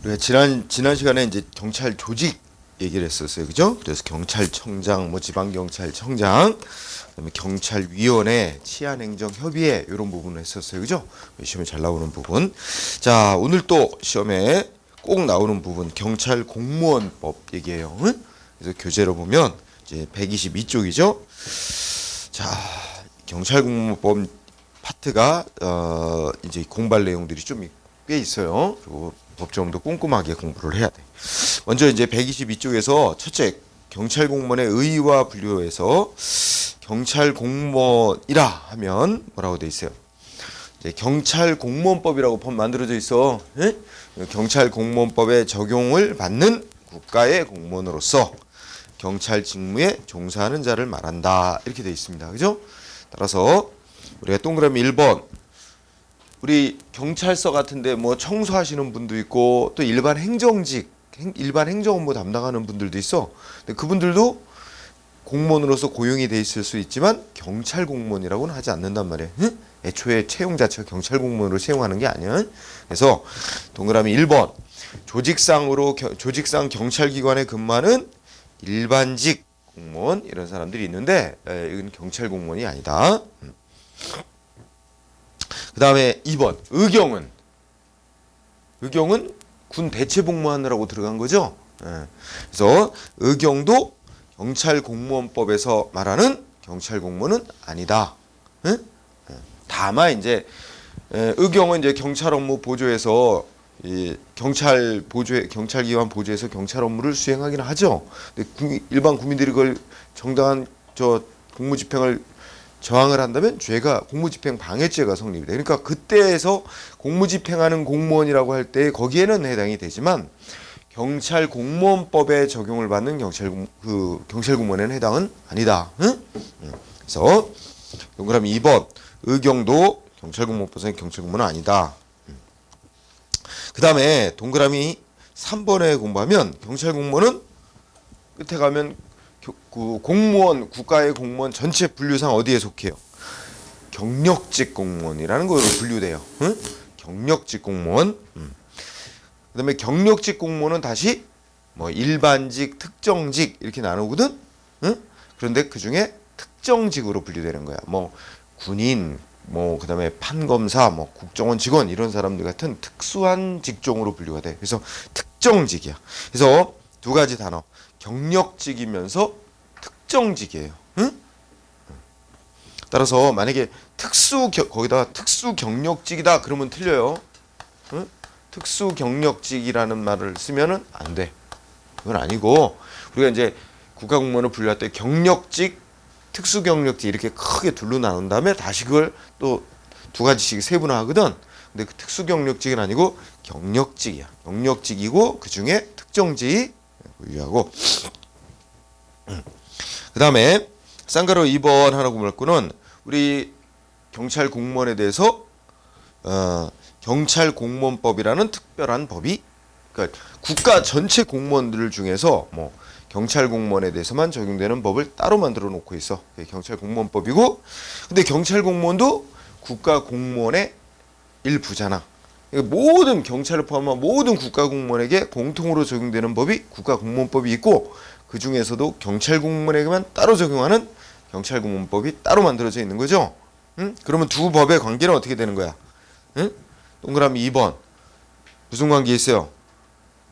우리가 지난 시간에 이제 경찰 조직 얘기를 했었어요, 그죠? 그래서 경찰청장, 뭐 지방경찰청장, 그다음에 경찰위원회, 치안행정협의회 이런 부분을 했었어요, 그죠? 시험에 잘 나오는 부분. 자, 오늘 또 시험에 꼭 나오는 부분 경찰 공무원법 얘기해요. 응? 그래서 교재로 보면 이제 122쪽이죠. 자, 경찰 공무원법 파트가 이제 공부할 내용들이 좀 꽤 있어요. 그리고 법정도 꼼꼼하게 공부를 해야 돼. 먼저 이제 122쪽에서 첫째 경찰 공무원의 의의와 분류에서 경찰 공무원이라 하면 뭐라고 돼 있어요? 이제 경찰 공무원법이라고 법 만들어져 있어. 예? 경찰 공무원법에 적용을 받는 국가의 공무원으로서 경찰 직무에 종사하는 자를 말한다. 이렇게 돼 있습니다. 그죠? 따라서 우리가 동그라미 1번 우리 경찰서 같은데 뭐 청소하시는 분도 있고 또 일반 행정직, 일반 행정업무 담당하는 분들도 있어. 근데 그분들도 공무원으로서 고용이 돼 있을 수 있지만 경찰 공무원이라고는 하지 않는단 말이에요. 응? 애초에 채용 자체가 경찰 공무원으로 채용하는 게 아니야. 그래서 동그라미 1번 조직상 경찰기관에 근무하는 일반직 공무원 이런 사람들이 있는데 이건 경찰 공무원이 아니다. 그 다음에 2번 의경은 군 대체복무하느라고 들어간 거죠. 그래서 의경도 경찰 공무원법에서 말하는 경찰 공무원은 아니다. 다만 이제 의경은 이제 경찰 업무 보조에서 이 경찰기관 보조에서 경찰 업무를 수행하기는 하죠. 근데 일반 국민들이 그걸 정당한 공무집행을 저항을 한다면 죄가 공무집행 방해죄가 성립이 돼. 그러니까 그때에서 공무집행하는 공무원이라고 할 때 거기에는 해당이 되지만 경찰 공무원법에 적용을 받는 경찰 공무원에는 해당은 아니다. 응? 그래서 동그라미 2번 의경도 경찰 공무원법에서는 경찰 공무원은 아니다. 그 다음에 동그라미 3번에 공부하면 경찰 공무원은 끝에 가면 공무원 국가의 공무원 전체 분류상 어디에 속해요? 경력직 공무원이라는 걸로 분류돼요. 응? 경력직 공무원. 그다음에 경력직 공무원은 다시 뭐 일반직, 특정직 이렇게 나누거든. 응? 그런데 그 중에 특정직으로 분류되는 거야. 뭐 군인, 뭐 그다음에 판검사, 뭐 국정원 직원 이런 사람들 같은 특수한 직종으로 분류가 돼. 그래서 특정직이야. 그래서 두 가지 단어. 경력직이면서 특정직이에요. 응? 따라서 만약에 거기다가 특수 경력직이다 그러면 틀려요. 응? 특수 경력직이라는 말을 쓰면은 안 돼. 그건 아니고 우리가 이제 국가공무원을 분류할 때 경력직, 특수 경력직 이렇게 크게 둘로 나눈 다음에 다시 그걸 또 두 가지씩 세분화하거든. 근데 그 특수 경력직은 아니고 경력직이야. 경력직이고 그 중에 특정직이 분류하고. 그 다음에 쌍가로 2번 하나 공부할 거는 우리 경찰 공무원에 대해서 경찰 공무원법이라는 특별한 법이 그러니까 국가 전체 공무원들 중에서 뭐 경찰 공무원에 대해서만 적용되는 법을 따로 만들어 놓고 있어. 경찰 공무원법이고 근데 경찰 공무원도 국가 공무원의 일부잖아. 모든 경찰을 포함한 모든 국가 공무원에게 공통으로 적용되는 법이 국가 공무원법이 있고 그 중에서도 경찰 공무원에게만 따로 적용하는 경찰 공무원법이 따로 만들어져 있는 거죠. 응? 그러면 두 법의 관계는 어떻게 되는 거야? 응? 동그라미 2번 무슨 관계에 있어요?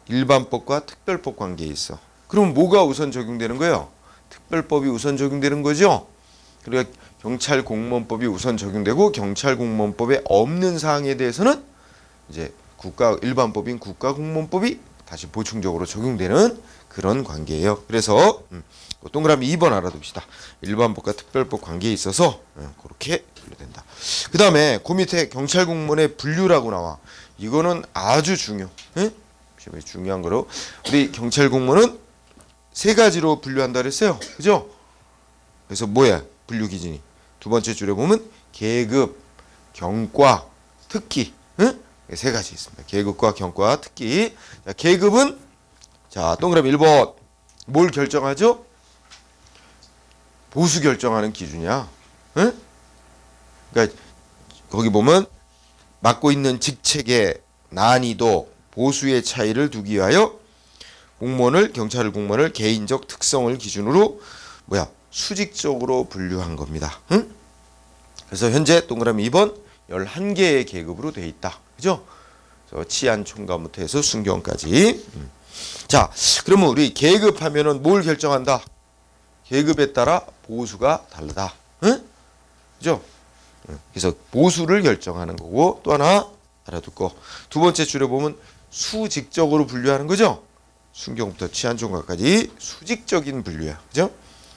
일반법과 특별법 관계에 있어. 그럼 뭐가 우선 적용되는 거예요? 특별법이 우선 적용되는 거죠. 그러니까 경찰 공무원법이 우선 적용되고 경찰 공무원법에 없는 사항에 대해서는 이제 일반법인 국가 공무원법이 다시 보충적으로 적용되는 그런 관계예요. 그래서 동그라미 2번 알아둡시다. 일반법과 특별법 관계에 있어서 그렇게 분류된다. 그 다음에 그 밑에 경찰 공무원의 분류라고 나와. 이거는 아주 중요한 거로 우리 경찰 공무원은 세 가지로 분류한다 그랬어요. 그죠? 그래서 뭐야? 분류 기준이. 두 번째 줄에 보면 계급, 경과, 특기. 응? 세 가지 있습니다. 계급과 경과, 특기. 자, 계급은 자, 동그라미 1번. 뭘 결정하죠? 보수 결정하는 기준이야. 응? 그러니까 거기 보면 맡고 있는 직책의 난이도, 보수의 차이를 두기 위하여 경찰 공무원을 개인적 특성을 기준으로 수직적으로 분류한 겁니다. 응? 그래서 현재 동그라미 2번 11개의 계급으로 되어 있다. 그죠? 치안 총괄부터 해서 순경까지. 자, 그러면 우리 계급하면은 뭘 결정한다? 계급에 따라 보수가 다르다. 응? 그죠? 그래서 보수를 결정하는 거고, 또 하나 알아두고, 두 번째 줄에 보면 수직적으로 분류하는 거죠? 순경부터 치안 총괄까지 수직적인 분류야. 그죠?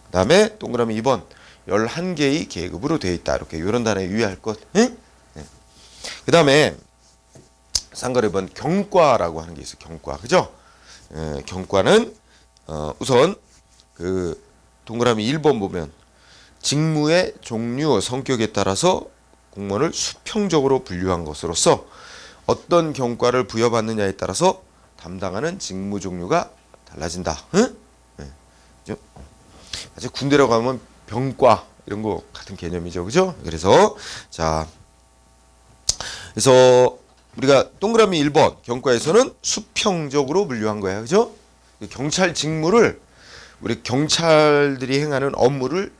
그 다음에 동그라미 2번 11개의 계급으로 되어 있다. 이렇게 이런 단어에 유의할 것. 응? 네. 그 다음에 쌍거리 번 경과라고 하는 게 있어요. 경과. 그죠? 경과는 우선 그 동그라미 1번 보면 직무의 종류, 성격에 따라서 공무원을 수평적으로 분류한 것으로서 어떤 경과를 부여받느냐에 따라서 담당하는 직무 종류가 달라진다. 응? 네. 그죠? 아직 군대라고 하면 병과 이런 거 같은 개념이죠. 그죠? 그래서 우리가 동그라미 1번 경과에서는 수평적으로 분류한 거야. 그죠? 경찰 직무를 우리 경찰들이 행하는 업무를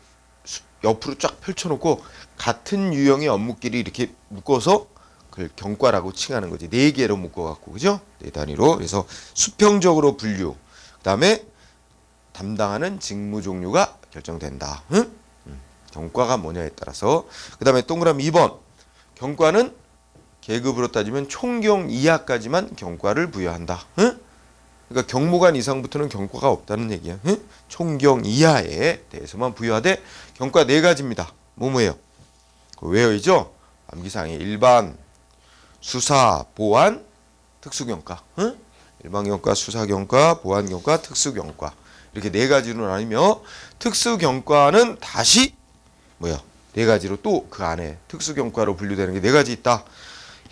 옆으로 쫙 펼쳐놓고 같은 유형의 업무끼리 이렇게 묶어서 그걸 경과라고 칭하는 거지. 4개로 묶어갖고, 그죠? 4단위로. 그래서 수평적으로 분류. 그 다음에 담당하는 직무 종류가 결정된다. 응? 경과가 뭐냐에 따라서. 그 다음에 동그라미 2번. 경과는 계급으로 따지면 총경 이하까지만 경과를 부여한다. 응? 그러니까 경무관 이상부터는 경과가 없다는 얘기야. 응? 총경 이하에 대해서만 부여하되 경과 4가지입니다. 뭐예요? 외워야죠. 암기사항에 일반, 수사, 보안, 특수경과. 응? 일반경과, 수사경과, 보안경과, 특수경과. 이렇게 4가지로 나뉘며 특수경과는 다시 4가지로 또 그 안에 특수경과로 분류되는 게 4가지 있다.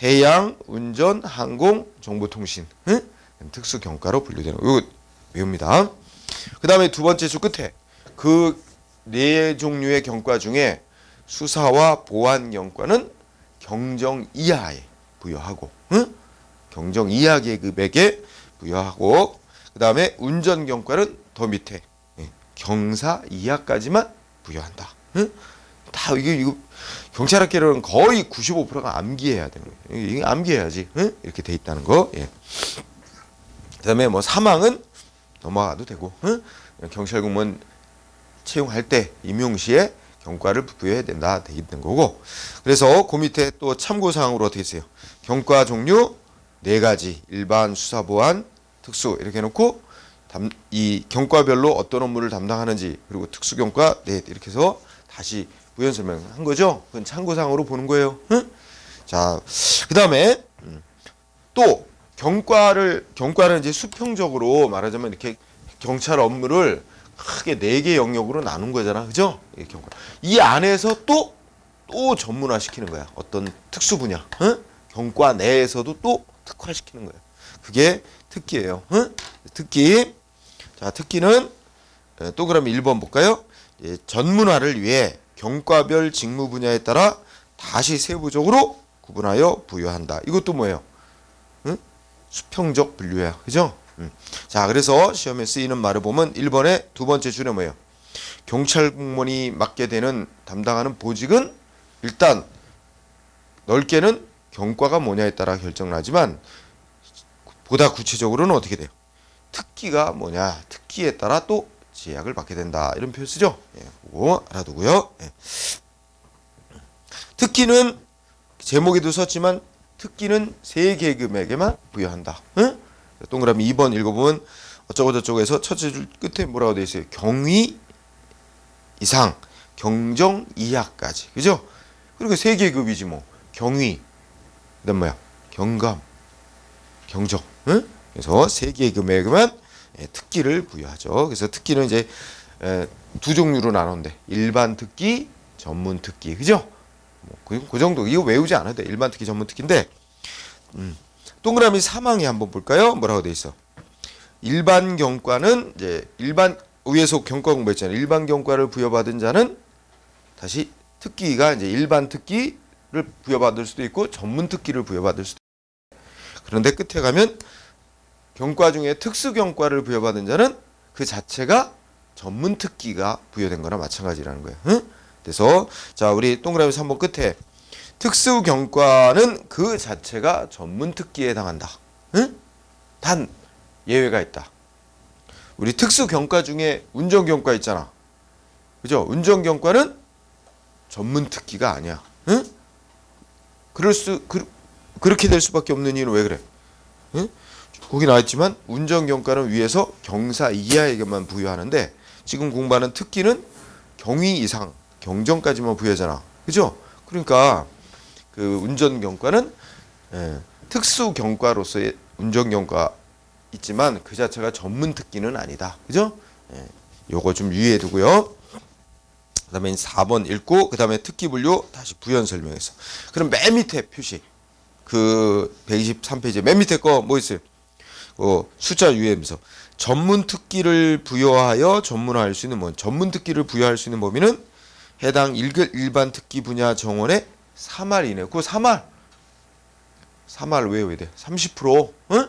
해양, 운전, 항공, 정보통신. 응? 특수경과로 분류되는 거. 이거 외웁니다. 그 다음에 두 번째 줄 끝에 그 4종류의 경과 중에 수사와 보안경과는 경정 이하에 부여하고, 응? 경정 이하 계급에게 부여하고, 그 다음에 운전경과는 더 밑에 경사 이하까지만 부여한다. 응? 다 이거 경찰학계로는 거의 95%가 암기해야 되는 거예요. 이게 암기해야지. 응? 이렇게 돼 있다는 거. 예. 그다음에 사망은 넘어가도 되고, 응? 경찰 공무원 채용할 때 임용 시에 경과를 부여해야 된다 돼 있는 거고. 그래서 그 밑에 또 참고 사항으로 어떻게 했어요? 경과 종류 4가지, 일반, 수사, 보안, 특수 이렇게 해놓고 이 경과별로 어떤 업무를 담당하는지, 그리고 특수경과 이렇게 해서 다시 부연 설명한 거죠. 그건 참고사항으로 보는 거예요. 응? 자, 그 다음에 또 경과는 이제 수평적으로 말하자면 이렇게 경찰 업무를 크게 4개 영역으로 나눈 거잖아. 그죠? 이 안에서 또 전문화 시키는 거야. 어떤 특수 분야. 응? 경과 내에서도 또 특화시키는 거야. 그게 특기예요. 응? 특기. 자, 특기는 동그라미 1번 볼까요? 전문화를 위해 경과별 직무 분야에 따라 다시 세부적으로 구분하여 부여한다. 이것도 뭐예요? 응? 수평적 분류야. 그죠? 자, 그래서 시험에 쓰이는 말을 보면 1번의 두 번째 줄에 뭐예요? 경찰 공무원이 맡게 되는 담당하는 보직은 일단 넓게는 경과가 뭐냐에 따라 결정나지만 보다 구체적으로는 어떻게 돼요? 특기가 뭐냐? 특기에 따라 또 제약을 받게 된다. 이런 표현 쓰죠? 예, 그거 알아두고요. 예. 특기는 제목에도 썼지만 특기는 3계급에게만 부여한다. 응? 동그라미 2번 읽어보면 어쩌고 저쩌고 해서 첫째 줄 끝에 뭐라고 되어 있어요? 경위 이상, 경정 이하까지. 그죠? 그리고 3계급이지 뭐. 경위, 그다음 뭐야? 경감, 경정. 응? 그래서 3계급에게만 특기를 부여하죠. 그래서 특기는 이제 2종류로 나누는데 일반 특기, 전문 특기. 그죠? 그 정도. 이거 외우지 않아도 돼. 일반 특기, 전문 특기인데 동그라미 3항에 한번 볼까요? 뭐라고 돼 있어? 일반 경과는 이제 위에서 경과 공부했잖아요. 일반 경과를 부여받은 자는 다시 특기가 이제 일반 특기를 부여받을 수도 있고 전문 특기를 부여받을 수도 있고. 그런데 끝에 가면 경과 중에 특수경과를 부여받은 자는 그 자체가 전문 특기가 부여된 거나 마찬가지라는 거예요. 응? 그래서 자 우리 동그라미 3번 끝에 특수경과는 그 자체가 전문 특기에 해당한다. 응? 단 예외가 있다. 우리 특수경과 중에 운전경과 있잖아. 그죠? 운전경과는 전문 특기가 아니야. 응? 그렇게 될 수밖에 없는 이유는 왜 그래? 응? 거기 나와있지만 운전경과는 위에서 경사 이하에게만 부여하는데 지금 공부하는 특기는 경위 이상 경정까지만 부여하잖아. 그죠? 그러니까 그 운전경과는 특수경과로서의 운전경과 있지만 그 자체가 전문 특기는 아니다. 그죠? 요거 좀 유의해 두고요. 그 다음에 4번 읽고 그 다음에 특기 분류 다시 부연 설명했어. 그럼 맨 밑에 표시 그 123페이지 맨 밑에 거 뭐 있어요? 숫자 유의하면서 전문 특기를 부여하여 전문화할 수 있는 뭐 전문 특기를 부여할 수 있는 범위는 해당 일반 특기 분야 정원의 3할 이내. 그 3할 외워야 돼. 30%. 응?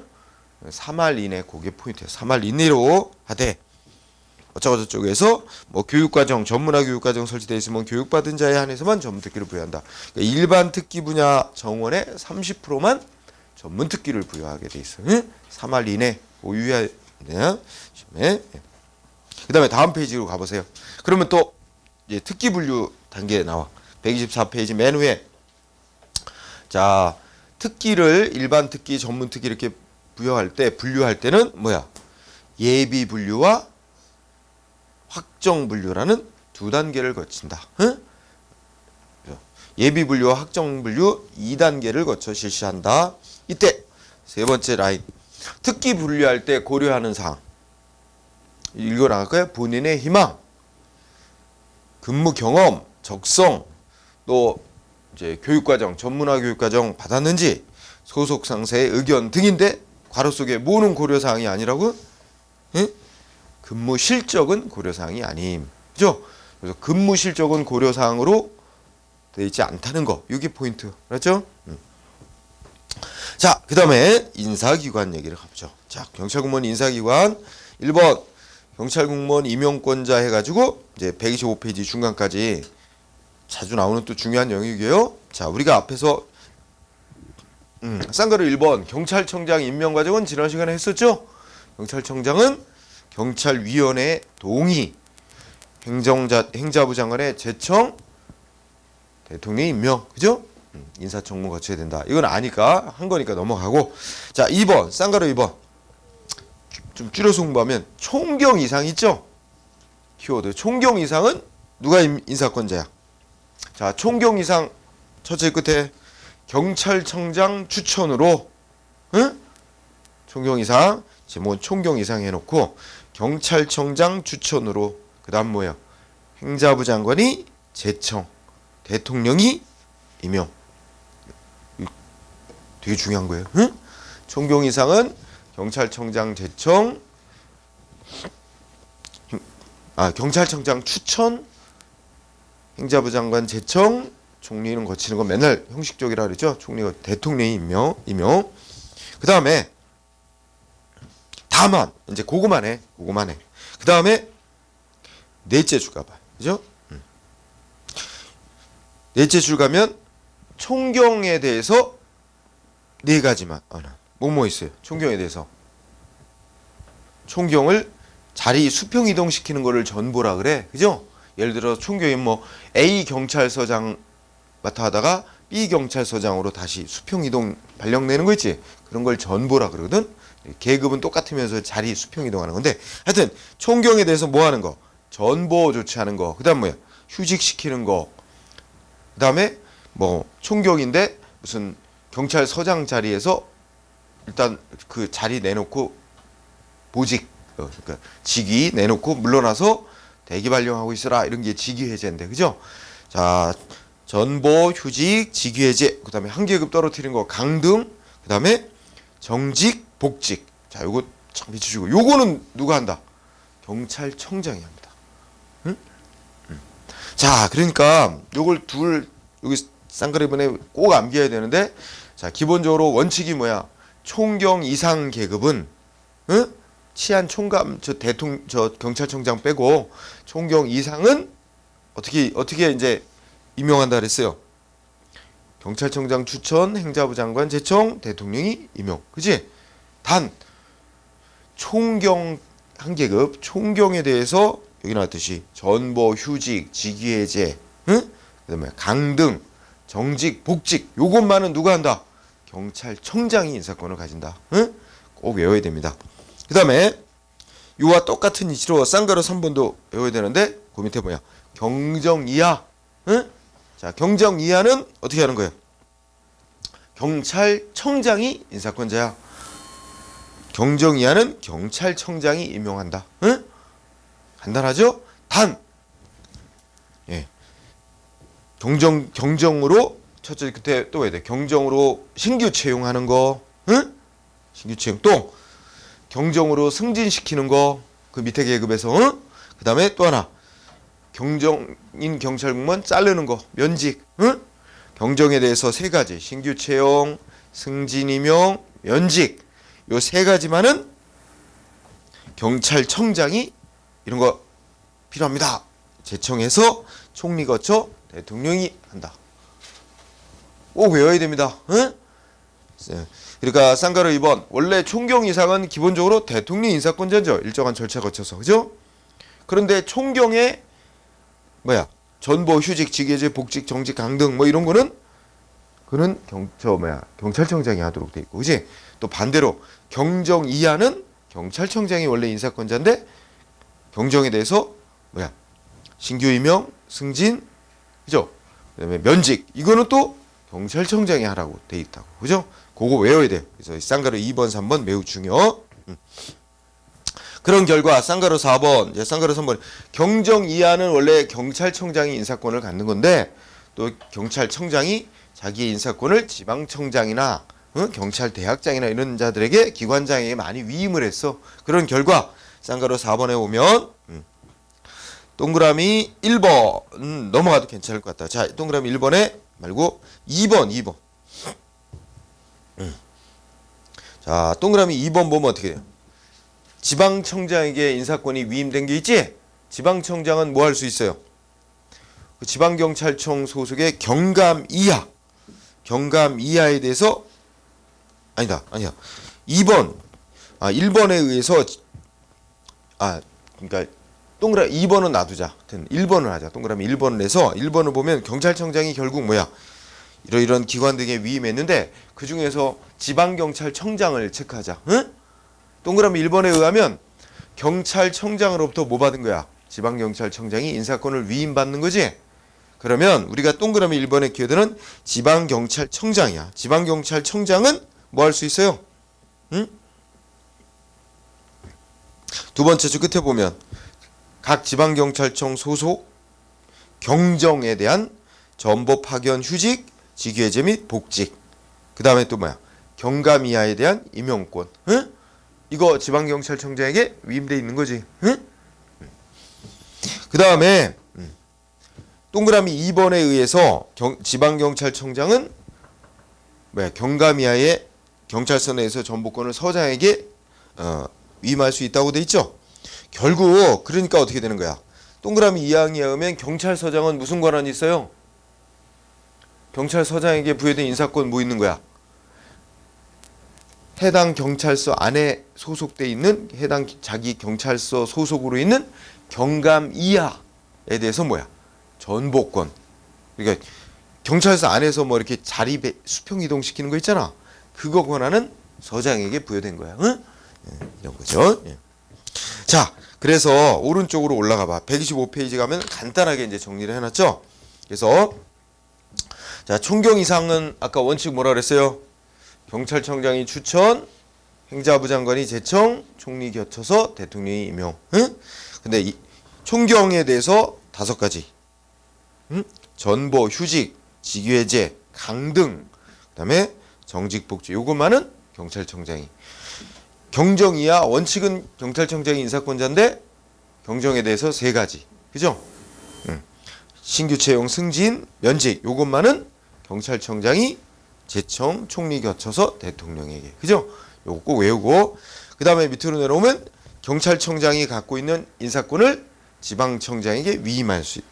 3할 이내 그게 포인트야. 3할 이내로 하되 어쩌고저쩌고해서 뭐 교육과정 전문화 교육과정 설치되어 있으면 교육받은 자에 한해서만 전문 특기를 부여한다. 그러니까 일반 특기 분야 정원의 30%만 전문 특기를 부여하게 돼 있어. 응? 3할 이내 유의해야 되냐? 그 다음에 다음 페이지로 가보세요. 그러면 또 이제 특기 분류 단계 나와. 124페이지 맨 위에 자 특기를 일반 특기, 전문 특기 이렇게 분류할 때는 뭐야? 예비 분류와 확정 분류라는 두 단계를 거친다. 응? 예비 분류와 확정 분류 2단계를 거쳐 실시한다. 이때 세 번째 라인 특기 분류할 때 고려하는 사항 읽어 나갈까요? 본인의 희망, 근무 경험, 적성, 또 이제 교육과정, 전문화 교육과정 받았는지, 소속 상사의 의견 등인데 괄호 속에 뭐는 고려사항이 아니라고? 응? 근무 실적은 고려사항이 아님. 그죠? 그래서 근무 실적은 고려사항으로 되어 있지 않다는 거. 이게 포인트. 그렇죠? 자, 그 다음에 인사기관 얘기를 가보죠. 자, 경찰공무원 인사기관 1번 경찰공무원 임용권자 해가지고 이제 125페이지 중간까지 자주 나오는 또 중요한 영역이에요. 자, 우리가 앞에서 쌍가루 1번 경찰청장 임명과정은 지난 시간에 했었죠. 경찰청장은 경찰위원회 동의, 행자부 장관의 제청, 대통령 임명, 그죠? 인사청문 거쳐야 된다. 이건 아니까 한 거니까 넘어가고. 자, 2번 쌍가루 2번 좀 줄여서 공부하면 총경 이상 있죠? 키워드 총경 이상은 누가 인사권자야? 자, 총경 이상 첫째 끝에 경찰청장 추천으로, 응? 총경 이상 제목은 총경 이상 해놓고 경찰청장 추천으로 그 다음 뭐야? 행자부 장관이 제청, 대통령이 임명. 되게 중요한 거예요. 응? 총경 이상은 경찰청장 제청, 경찰청장 추천, 행자부 장관 제청, 총리는 거치는 건 맨날 형식적이라 그러죠. 총리가 대통령이 임명. 그 다음에 다만 이제 그거만 해. 그 다음에 넷째 줄 가봐. 그죠? 넷째 줄 가면 총경에 대해서 네 가지만 뭐뭐 있어요. 총경에 대해서 총경을 자리 수평 이동시키는 거를 전보라 그래. 그죠? 예를 들어 총경이 뭐 A 경찰서장 맡아 하다가 B 경찰서장으로 다시 수평 이동 발령내는 거 있지? 그런 걸 전보라 그러거든. 계급은 똑같으면서 자리 수평 이동하는 건데 하여튼 총경에 대해서 뭐 하는 거? 전보 조치하는 거. 그다음 뭐야? 휴직시키는 거. 그다음에 뭐 총경인데 무슨 경찰서장 자리에서 일단 그 자리 내놓고 보직 그러니까 직위 내놓고 물러나서 대기 발령하고 있어라 이런 게 직위 해제인데 그죠? 자 전보 휴직 직위 해제 그다음에 한 계급 떨어뜨리는 거 강등 그다음에 정직 복직 자 요거 참 비춰주고 요거는 누가 한다? 경찰청장이 합니다. 응? 자 그러니까 요걸 여기 쌍그래븐에 꼭 암기해야 되는데 자 기본적으로 원칙이 뭐야? 총경 이상 계급은 응? 치안 총감 저 경찰청장 빼고 총경 이상은 어떻게 이제 임명한다 그랬어요. 경찰청장 추천, 행자부 장관 제청, 대통령이 임명. 그지? 단 총경 한 계급, 총경에 대해서 여기 나왔듯이 전보, 휴직, 직위해제, 응? 그다음에 강등, 정직, 복직 요것만은 누가 한다? 경찰청장이 인사권을 가진다. 응? 꼭 외워야 됩니다. 그다음에 이와 똑같은 이치로 쌍가루 3번도 외워야 되는데 그 밑에 뭐야? 경정이하. 응? 자, 경정이하는 어떻게 하는 거예요? 경찰청장이 인사권자야. 경정이하는 경찰청장이 임명한다. 응? 간단하죠? 단 예. 경정으로 첫째 그때 또 왜 돼? 경정으로 신규 채용하는 거, 응? 신규 채용 또 경정으로 승진시키는 거 그 밑에 계급에서, 응? 그 다음에 또 하나 경정인 경찰 공무원 자르는 거 면직, 응? 경정에 대해서 세 가지 신규 채용, 승진 임용, 면직 요 세 가지만은 경찰청장이 이런 거 필요합니다. 제청해서 총리 거쳐 대통령이 한다. 꼭 외워야 됩니다. 응? 그러니까 쌍가루 2번 원래 총경 이상은 기본적으로 대통령 인사권자죠. 일정한 절차 거쳐서 그죠? 그런데 총경에 뭐야 전보, 휴직, 직위해제, 복직, 정직, 강등 뭐 이런 거는 그는 경찰청장이 하도록 돼 있고, 그지? 또 반대로 경정 이하는 경찰청장이 원래 인사권자인데 경정에 대해서 뭐야 신규 임명, 승진, 그죠? 그다음에 면직 이거는 또 경찰청장이 하라고 돼 있다고, 그죠? 그거 외워야 돼. 그래서 쌍가루 2번, 3번 매우 중요. 그런 결과 쌍가루 4번, 이제 쌍가루 3번 경정 이하는 원래 경찰청장이 인사권을 갖는 건데 또 경찰청장이 자기의 인사권을 지방청장이나 경찰대학장이나 이런 자들에게 기관장에게 많이 위임을 했어. 그런 결과 쌍가루 4번에 오면 동그라미 1번 넘어가도 괜찮을 것 같다. 자, 동그라미 1번에 말고 2번. 자, 동그라미 2번 보면 어떻게 돼요? 지방청장에게 인사권이 위임된 게 있지? 지방청장은 뭐 할 수 있어요? 지방경찰청 소속의 경감 이하에 대해서 아니다. 1번에 의해서 그러니까 동그라미 2번은 놔두자. 1번을 하자. 동그라미 1번을 해서 1번을 보면 경찰청장이 결국 뭐야? 이런 기관 등에 위임했는데 그 중에서 지방경찰청장을 체크하자. 응? 동그라미 1번에 의하면 경찰청장으로부터 뭐 받은 거야? 지방경찰청장이 인사권을 위임받는 거지? 그러면 우리가 동그라미 1번의 키워드는 지방경찰청장이야. 지방경찰청장은 뭐 할 수 있어요? 응? 두 번째 줄 끝에 보면 각 지방경찰청 소속 경정에 대한 전보 파견 휴직, 직위해제 및 복직. 그 다음에 또 뭐야? 경감 이하에 대한 임용권. 응? 이거 지방경찰청장에게 위임돼 있는 거지. 응? 그 다음에 동그라미 2번에 의해서 지방경찰청장은 뭐야? 경감 이하의 경찰서 내에서 전보권을 서장에게 위임할 수 있다고 돼 있죠. 결국 그러니까 어떻게 되는 거야? 동그라미 2항에 의하면 경찰서장은 무슨 권한이 있어요? 경찰서장에게 부여된 인사권 뭐 있는 거야? 해당 경찰서 안에 소속돼 있는 해당 자기 경찰서 소속으로 있는 경감 이하에 대해서 뭐야? 전보권. 그러니까 경찰서 안에서 뭐 이렇게 자리 수평 이동시키는 거 있잖아. 그거 권한은 서장에게 부여된 거야. 응? 이런 거죠. 예. 자, 그래서 오른쪽으로 올라가 봐. 125페이지 가면 간단하게 이제 정리를 해놨죠. 그래서 자, 총경 이상은 아까 원칙 뭐라 그랬어요? 경찰청장이 추천, 행자부 장관이 제청, 총리 겹쳐서 대통령이 임명. 응? 근데 이 총경에 대해서 5가지. 응? 전보, 휴직, 직위해제, 강등, 그다음에 정직, 복직. 요것만은 경찰청장이. 경정 이하 원칙은 경찰청장이 인사권자인데 경정에 대해서 3가지. 그죠? 신규 채용, 승진, 면직. 요것만은 경찰청장이 재청, 총리 겹쳐서 대통령에게. 그죠? 요거 꼭 외우고 그 다음에 밑으로 내려오면 경찰청장이 갖고 있는 인사권을 지방청장에게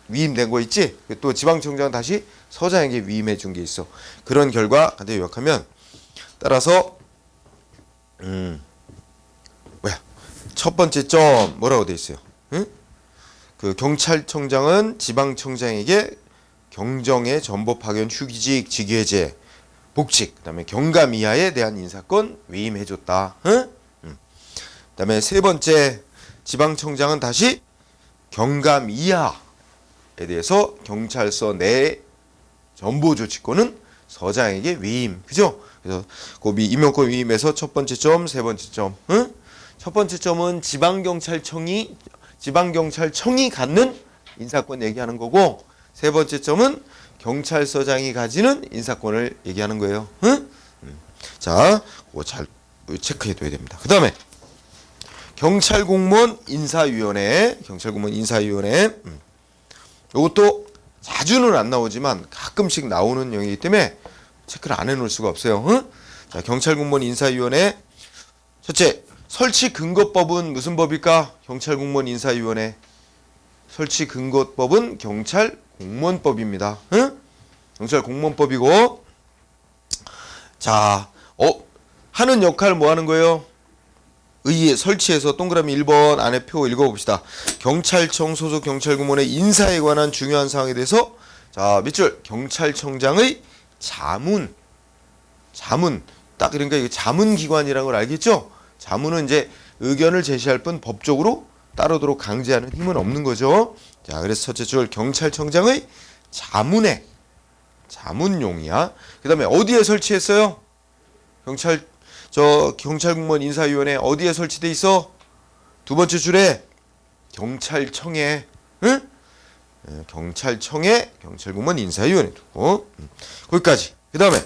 위임된 거 있지? 또 지방청장은 다시 서장에게 위임해 준 게 있어. 그런 결과 간단히 요약하면 따라서 첫 번째 점 뭐라고 돼 있어요? 응? 그 경찰청장은 지방청장에게 경정의 전보 파견 휴직 직위해제 복직 그다음에 경감 이하에 대한 인사권 위임해 줬다. 응? 그다음에 세 번째 지방청장은 다시 경감 이하에 대해서 경찰서 내 전보 조치권은 서장에게 위임. 그죠? 그래서 그 임명권 위임에서 첫 번째 점, 세 번째 점. 응? 첫 번째 점은 지방경찰청이 갖는 인사권 얘기하는 거고 세 번째 점은 경찰서장이 가지는 인사권을 얘기하는 거예요. 응? 자, 그거 잘 체크해둬야 됩니다. 그 다음에 경찰공무원 인사위원회. 이것도 자주는 안 나오지만 가끔씩 나오는 영역이기 때문에 체크를 안 해놓을 수가 없어요. 응? 자, 경찰공무원 인사위원회. 첫째, 설치근거법은 무슨 법일까? 경찰공무원 인사위원회. 설치근거법은 경찰공무원법입니다. 응? 경찰공무원법이고, 자, 하는 역할 뭐 하는 거예요? 의회 설치해서 동그라미 1번 안에 표 읽어봅시다. 경찰청 소속 경찰공무원의 인사에 관한 중요한 사항에 대해서 자, 밑줄 경찰청장의 자문 딱 그러니까 이게 자문기관이라는 걸 알겠죠? 자문은 이제 의견을 제시할 뿐 법적으로 따르도록 강제하는 힘은 없는 거죠. 자, 그래서 첫째 줄 경찰청장의 자문용이야. 그 다음에 어디에 설치했어요? 경찰공무원 인사위원회 어디에 설치돼 있어? 두 번째 줄에 경찰청에, 응? 경찰청에 경찰공무원 인사위원회 두고 거기까지. 그 다음에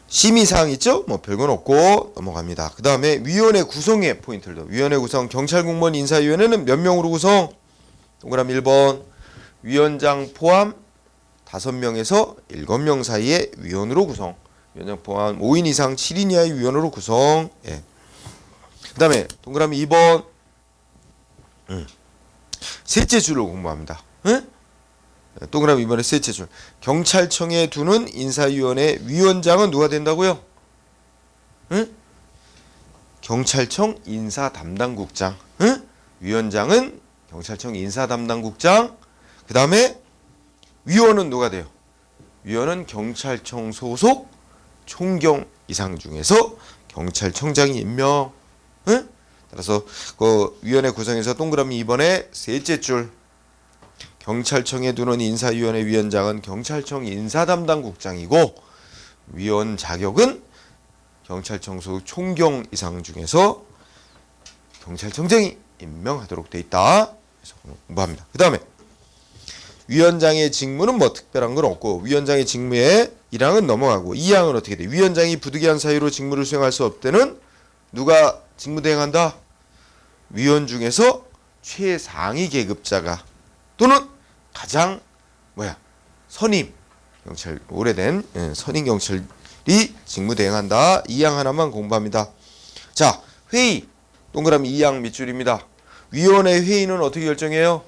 심의사항 있죠? 뭐 별건 없고 넘어갑니다. 그 다음에 위원회 구성의 포인트를 더. 위원회 구성. 경찰공무원 인사위원회는 몇 명으로 구성? 동그라미 1번. 위원장 포함 5명에서 7명 사이의 위원으로 구성. 위원장 포함 5인 이상 7인 이하의 위원으로 구성. 예. 그 다음에 동그라미 2번. 셋째 줄을 공부합니다. 예? 동그라미 2번에 셋째 줄. 경찰청에 두는 인사위원회 위원장은 누가 된다고요? 응? 경찰청 인사담당국장. 응? 위원장은 경찰청 인사담당국장. 그 다음에 위원은 누가 돼요? 위원은 경찰청 소속 총경 이상 중에서 경찰청장이 임명. 응? 따라서 그 위원회 구성에서 동그라미 2번에 셋째 줄. 경찰청에 두는 인사위원회 위원장은 경찰청 인사담당국장이고 위원 자격은 경찰청 소속 총경 이상 중에서 경찰청장이 임명하도록 돼 있다. 그래서 공부합니다. 그 다음에 위원장의 직무는 뭐 특별한 건 없고 위원장의 직무에 1항은 넘어가고 2항은 어떻게 돼? 위원장이 부득이한 사유로 직무를 수행할 수 없을 때는 누가 직무 대행한다? 위원 중에서 최상위 계급자가 또는 가장 선임 경찰 오래된 선임 경찰이 직무 대행한다. 2항 하나만 공부합니다. 자, 회의 동그라미 2항 밑줄입니다. 위원회 회의는 어떻게 결정해요?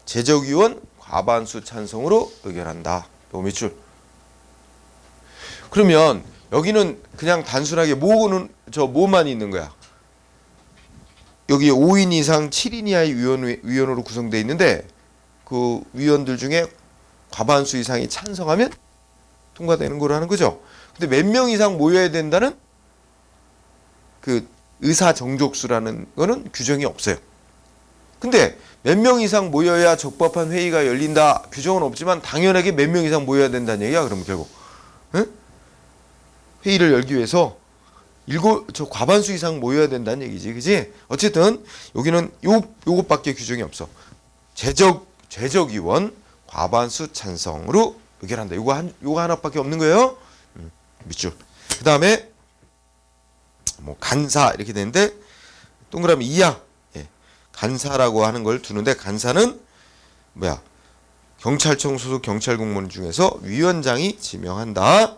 제적위원 과반수 찬성으로 의결한다. 요 밑줄. 그러면 여기는 그냥 단순하게 뭐만 있는 거야? 여기 5인 이상 7인 이하의 위원으로 구성되어 있는데 그 위원들 중에 과반수 이상이 찬성하면 통과되는 거라는 거죠. 근데 몇 명 이상 모여야 된다는 그 의사 정족수라는 거는 규정이 없어요. 근데 몇 명 이상 모여야 적법한 회의가 열린다. 규정은 없지만 당연하게 몇 명 이상 모여야 된다는 얘기야. 그러면 결국 회의를 열기 위해서 과반수 이상 모여야 된다는 얘기지, 그지? 어쨌든 여기는 요것밖에 규정이 없어. 제적위원 과반수 찬성으로 의결한다. 요거 하나밖에 없는 거예요. 밑줄. 그 다음에 간사 이렇게 되는데 동그라미 2항. 간사라고 하는 걸 두는데 간사는 뭐야? 경찰청 소속 경찰 공무원 중에서 위원장이 지명한다.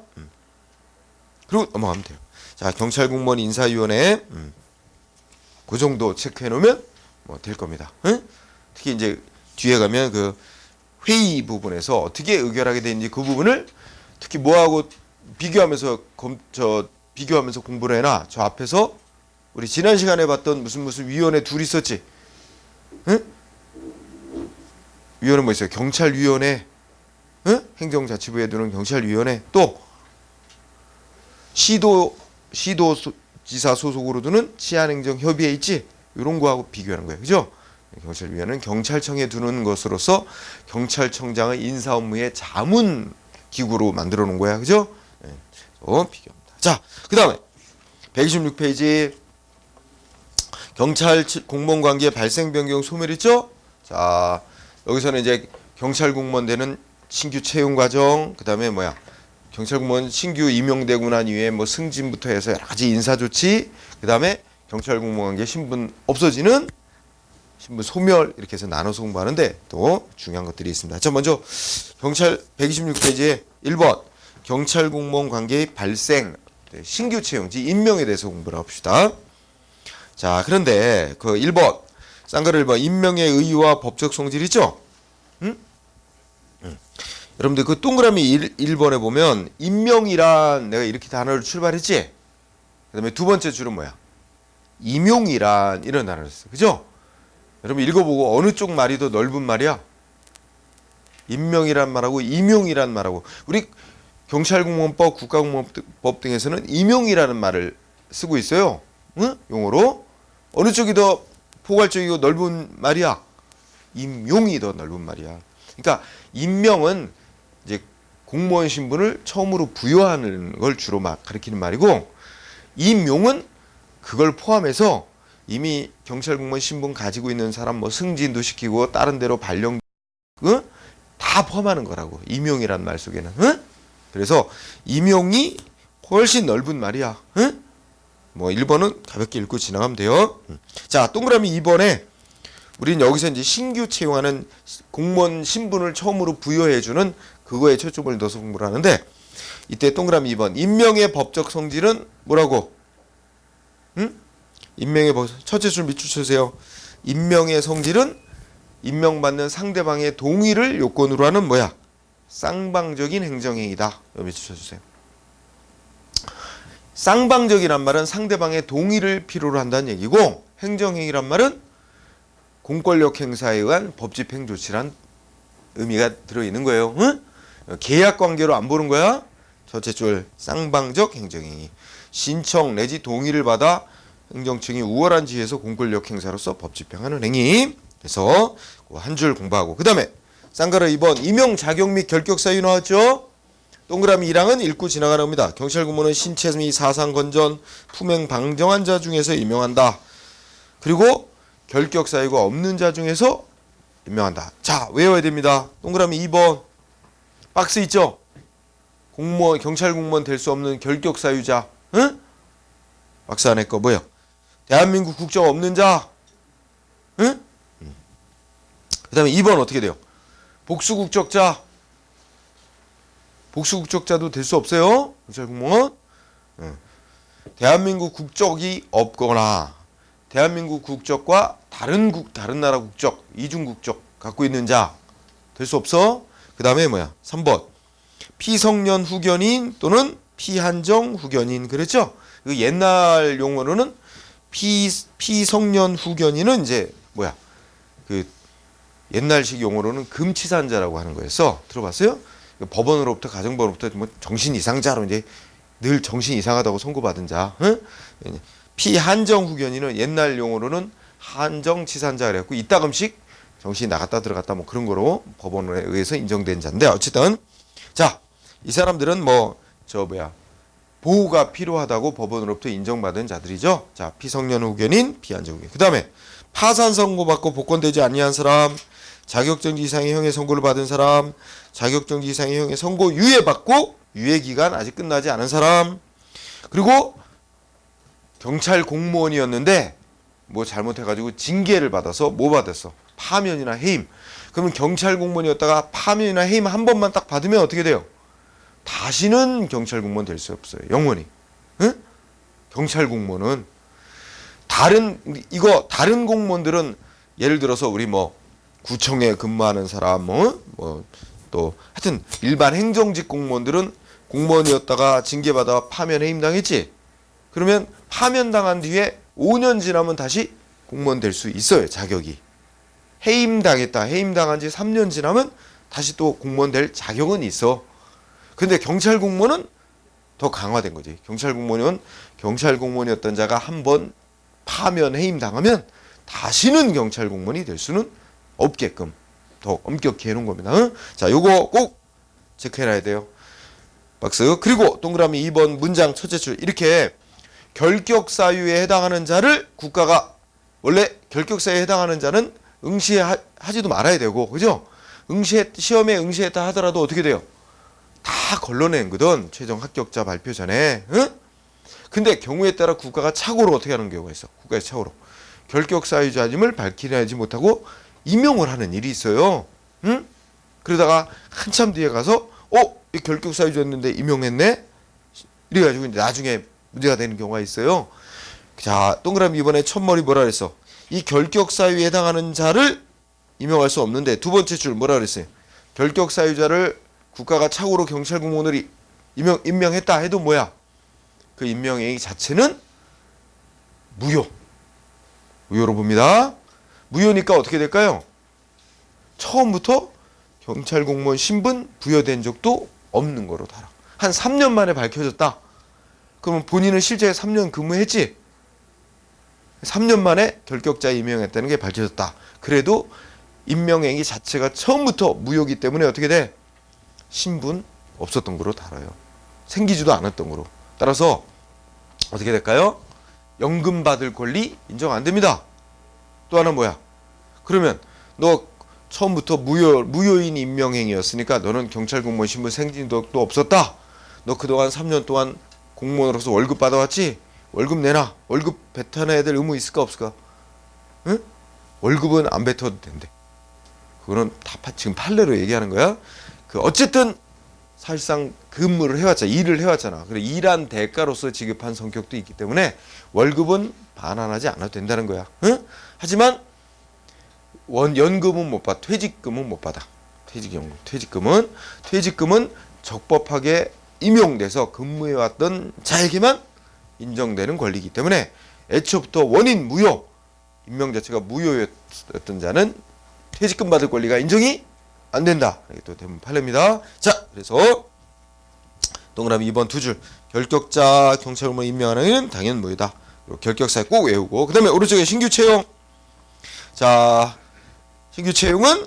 그리고 넘어가면 돼요. 자, 경찰 공무원 인사위원회 그 정도 체크해 놓으면 뭐 될 겁니다. 응? 특히 이제 뒤에 가면 그 회의 부분에서 어떻게 의결하게 되는지 그 부분을 특히 뭐하고 비교하면서 비교하면서 공부를 해놔. 저 앞에서 우리 지난 시간에 봤던 무슨 위원회 둘 있었지. 응? 위원회 뭐 있어요? 경찰위원회, 응? 행정자치부에 두는 경찰위원회, 또 시도지사 소속으로 두는 치안행정협의회 있지. 이런 거하고 비교하는 거예요, 그죠? 경찰위원회는 경찰청에 두는 것으로서 경찰청장의 인사 업무의 자문 기구로 만들어 놓은 거야, 그죠? 네, 비교합니다. 자, 그 다음에 126페이지 경찰 공무원 관계 발생 변경 소멸 있죠? 자, 여기서는 이제 경찰 공무원 되는 신규 채용 과정, 그 다음에 뭐야? 경찰 공무원 신규 임용되고 난 이후에 뭐 승진부터 해서 여러 가지 인사 조치, 그 다음에 경찰 공무원 관계 신분 없어지는 신분 소멸 이렇게 해서 나눠서 공부하는데 또 중요한 것들이 있습니다. 자, 먼저 경찰 126페이지에 1번 경찰 공무원 관계의 발생 신규 채용지 임명에 대해서 공부를 합시다. 자, 그런데 그 1번 쌍가루 1번 임명의 의의와 법적 성질 있죠? 여러분들 그 동그라미 1번에 보면 임명이란 내가 이렇게 단어를 출발했지? 그 다음에 두 번째 줄은 뭐야? 임용이란 이런 단어를 썼어. 그죠? 여러분 읽어보고 어느 쪽 말이 더 넓은 말이야? 임명이란 말하고 임용이란 말하고 우리 경찰공무원법, 국가공무원법 등에서는 임용이라는 말을 쓰고 있어요. 응? 용어로. 어느 쪽이 더 포괄적이고 넓은 말이야? 임용이 더 넓은 말이야. 그러니까 임명은 이제 공무원 신분을 처음으로 부여하는 걸 주로 막 가리키는 말이고 임용은 그걸 포함해서 이미 경찰 공무원 신분 가지고 있는 사람 뭐 승진도 시키고 다른 데로 발령 다 포함하는 거라고. 임용이란 말 속에는. 응? 그래서 임용이 훨씬 넓은 말이야. 응? 뭐 1번은 가볍게 읽고 지나가면 돼요. 자, 동그라미 2번에 우리는 여기서 이제 신규 채용하는 공무원 신분을 처음으로 부여해주는 그거에 초점을 넣어서 공부를 하는데 이때 동그라미 2번 임명의 법적 성질은 뭐라고? 응? 임명의 첫째 줄 밑줄 쳐주세요. 임명의 성질은 임명받는 상대방의 동의를 요건으로 하는 뭐야? 쌍방적인 행정행위다. 여기 밑줄 쳐주세요. 쌍방적이란 말은 상대방의 동의를 필요로 한다는 얘기고 행정행위란 말은 공권력 행사에 의한 법집행 조치란 의미가 들어있는 거예요. 응? 계약 관계로 안 보는 거야? 첫째 줄 쌍방적 행정행위. 신청 내지 동의를 받아 행정청이 우월한 지위에서 공권력 행사로서 법 집행하는 행위. 그래서 한 줄 공부하고 그 다음에 쌍가루 2번 임용 자격 및 결격 사유 나왔죠? 동그라미 1항은 읽고 지나가는 겁니다. 경찰 공무원은 신체 및 사상 건전, 품행 방정한 자 중에서 임명한다. 그리고 결격 사유가 없는 자 중에서 임명한다. 자, 외워야 됩니다. 동그라미 2번 박스 있죠? 공무원 경찰 공무원 될 수 없는 결격 사유자. 응? 박스 안에 거 뭐예요? 대한민국 국적 없는 자. 응? 그 다음에 2번 어떻게 돼요? 복수국적자. 복수국적자도 될 수 없어요. 경찰 공무원. 대한민국 국적이 없거나 대한민국 국적과 다른 나라 국적, 이중 국적 갖고 있는 자 될 수 없어. 그 다음에 뭐야? 3번 피성년 후견인 또는 피한정 후견인 그랬죠? 그 옛날 용어로는 피성년 후견인은 이제 뭐야? 그 옛날식 용어로는 금치산자라고 하는 거였어. 들어봤어요? 법원으로부터 가정법원으로부터 뭐 정신 이상자로 이제 늘 정신 이상하다고 선고받은 자. 응? 피한정 후견인은 옛날 용어로는 한정치산자 그래갖고 이따금씩 정신이 나갔다 들어갔다 뭐 그런 거로 법원에 의해서 인정된 자인데 어쨌든 자, 이 사람들은 보호가 필요하다고 법원으로부터 인정받은 자들이죠. 자, 피성년 후견인, 피한정 후견인. 그 다음에 파산 선고받고 복권되지 아니한 사람, 자격정지 이상의 형의 선고를 받은 사람, 자격정지 이상의 형의 선고 유예받고 유예기간 아직 끝나지 않은 사람, 그리고 경찰 공무원이었는데 뭐 잘못해가지고 징계를 받아서 뭐 받았어? 파면이나 해임. 그러면 경찰 공무원이었다가 파면이나 해임 한 번만 딱 받으면 어떻게 돼요? 다시는 경찰 공무원 될 수 없어요. 영원히. 응? 경찰 공무원은 다른 공무원들은 예를 들어서 우리 뭐 구청에 근무하는 사람 뭐 또 하여튼 일반 행정직 공무원들은 공무원이었다가 징계받아 파면 해임 당했지. 그러면 파면 당한 뒤에 5년 지나면 다시 공무원 될 수 있어요. 자격이. 해임 당했다. 해임 당한 지 3년 지나면 다시 또 공무원 될 자격은 있어. 근데 경찰 공무원은 더 강화된 거지. 경찰 공무원이었던 자가 한번 파면 해임 당하면 다시는 경찰 공무원이 될 수는 없게끔 더 엄격히 해놓은 겁니다. 자, 요거 꼭 체크해놔야 돼요. 박스. 그리고 동그라미 2번 문장 첫째 줄 이렇게 결격사유에 해당하는 자를 국가가 원래 결격사유에 해당하는 자는 응시하지도 말아야 되고, 그죠? 시험에 응시했다 하더라도 어떻게 돼요? 다 걸러낸 거든 최종 합격자 발표 전에. 응? 근데 경우에 따라 국가가 착오로 어떻게 하는 경우가 있어? 국가의 착오로 결격사유자임을 밝히지 못하고 임용을 하는 일이 있어요. 응? 그러다가 한참 뒤에 가서 이 결격사유자였는데 임용했네? 이래가지고 나중에 문제가 되는 경우가 있어요. 자, 동그라미 이번에 첫머리 뭐라 그랬어? 이 결격사유에 해당하는 자를 임용할 수 없는데 두 번째 줄 뭐라 그랬어요? 결격사유자를 국가가 착오로 경찰 공무원을 임명했다 해도 뭐야? 그 임명행위 자체는 무효로 봅니다. 무효니까 어떻게 될까요? 처음부터 경찰 공무원 신분 부여된 적도 없는 거로 달아. 한 3년 만에 밝혀졌다. 그러면 본인은 실제 3년 근무했지? 3년 만에 결격자에 임명했다는 게 밝혀졌다. 그래도 임명행위 자체가 처음부터 무효이기 때문에 어떻게 돼? 신분 없었던 거로 달아요. 생기지도 않았던 거로. 따라서 어떻게 될까요? 연금 받을 권리 인정 안 됩니다. 또 하나 뭐야? 그러면 너 처음부터 무효인 임명행위였으니까 너는 경찰 공무원 신분 생긴도 없었다. 너 그동안 3년 동안 공무원으로서 월급 받아왔지? 월급 내놔. 월급 뱉어내야 될 의무 있을까 없을까? 응? 월급은 안 뱉어도 된대. 그거는 다 지금 판례로 얘기하는 거야. 어쨌든 사실상 근무를 해왔잖아. 일을 해왔잖아. 그래 일한 대가로서 지급한 성격도 있기 때문에 월급은 반환하지 않아도 된다는 거야. 응? 하지만 연금은 못 받아. 퇴직금은 못 받아. 퇴직금은 적법하게 임용돼서 근무해왔던 자에게만 인정되는 권리이기 때문에 애초부터 원인 무효, 임명 자체가 무효였던 자는 퇴직금 받을 권리가 인정이 안 된다. 이게 또 대부분 판례입니다. 자, 그래서 동그라미 2번 두 줄. 결격자 경찰 공무원 임명하는 것은 당연 무효다. 결격사에 꼭 외우고, 그 다음에 오른쪽에 신규 채용. 자, 신규 채용은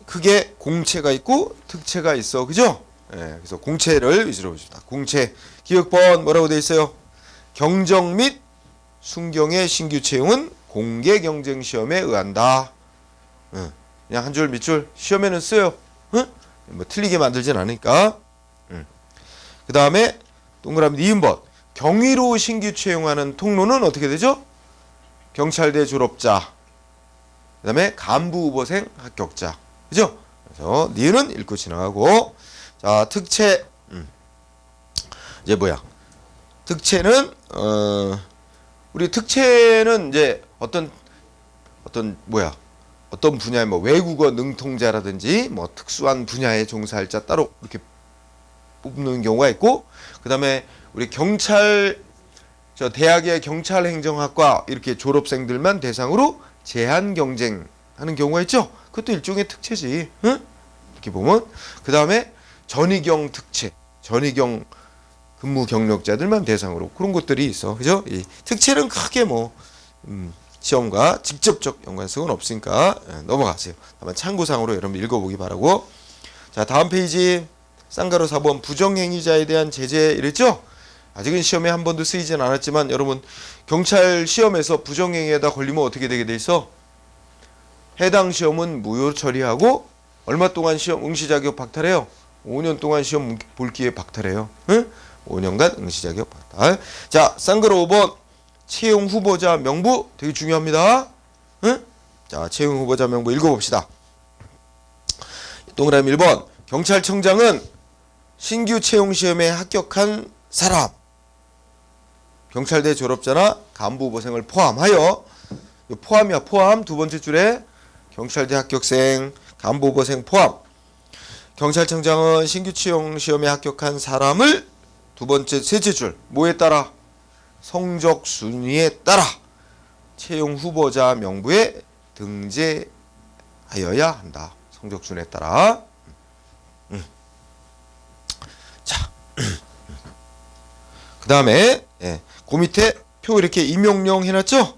크게 공채가 있고 특채가 있어. 그죠? 예, 그래서 공채를 위주로 봅시다. 공채. 기억번 뭐라고 되어 있어요? 경정 및 순경의 신규 채용은 공개 경쟁 시험에 의한다. 그냥 한 줄 밑줄 시험에는 써요. 뭐 틀리게 만들진 않으니까. 그 다음에 동그라미 니은번. 경위로 신규 채용하는 통로는 어떻게 되죠? 경찰대 졸업자, 그 다음에 간부 후보생 합격자. 그죠? 그래서 니은은 읽고 지나가고. 자, 특채. 이제 뭐야? 특채는 우리 특채는 이제 어떤 분야의 뭐 외국어 능통자라든지 뭐 특수한 분야에 종사할 자 따로 이렇게 뽑는 경우가 있고, 그 다음에 우리 대학의 경찰행정학과 이렇게 졸업생들만 대상으로 제한 경쟁하는 경우가 있죠. 그것도 일종의 특채지. 응? 이렇게 보면. 그 다음에 전위경 특채, 전위경 근무 경력자들만 대상으로 그런 것들이 있어. 그죠? 이 특채는 크게 시험과 직접적 연관성은 없으니까 넘어가세요. 다만 참고상으로 여러분 읽어보기 바라고. 자, 다음 페이지. 쌍가루 4번 부정행위자에 대한 제재 이랬죠? 아직은 시험에 한 번도 쓰이진 않았지만 여러분 경찰 시험에서 부정행위에다 걸리면 어떻게 되게 돼 있어? 해당 시험은 무효 처리하고 얼마 동안 시험 응시 자격 박탈해요? 5년 동안 시험 볼 기회 박탈해요. 응? 5년간 응시 자격 박탈. 자, 쌍가루 5번 채용 후보자 명부 되게 중요합니다. 응? 자, 채용 후보자 명부 읽어봅시다. 동그라미 1번. 경찰청장은 신규 채용 시험에 합격한 사람. 경찰대 졸업자나 간부 후보생을 포함하여, 포함이야, 포함. 두 번째 줄에 경찰대 합격생, 간부 후보생 포함. 경찰청장은 신규 채용 시험에 합격한 사람을 두 번째, 셋째 줄 뭐에 따라? 성적 순위에 따라 채용 후보자 명부에 등재하여야 한다. 성적 순위에 따라. 자, 그 다음에 그 밑에 표 이렇게 임용령 해놨죠?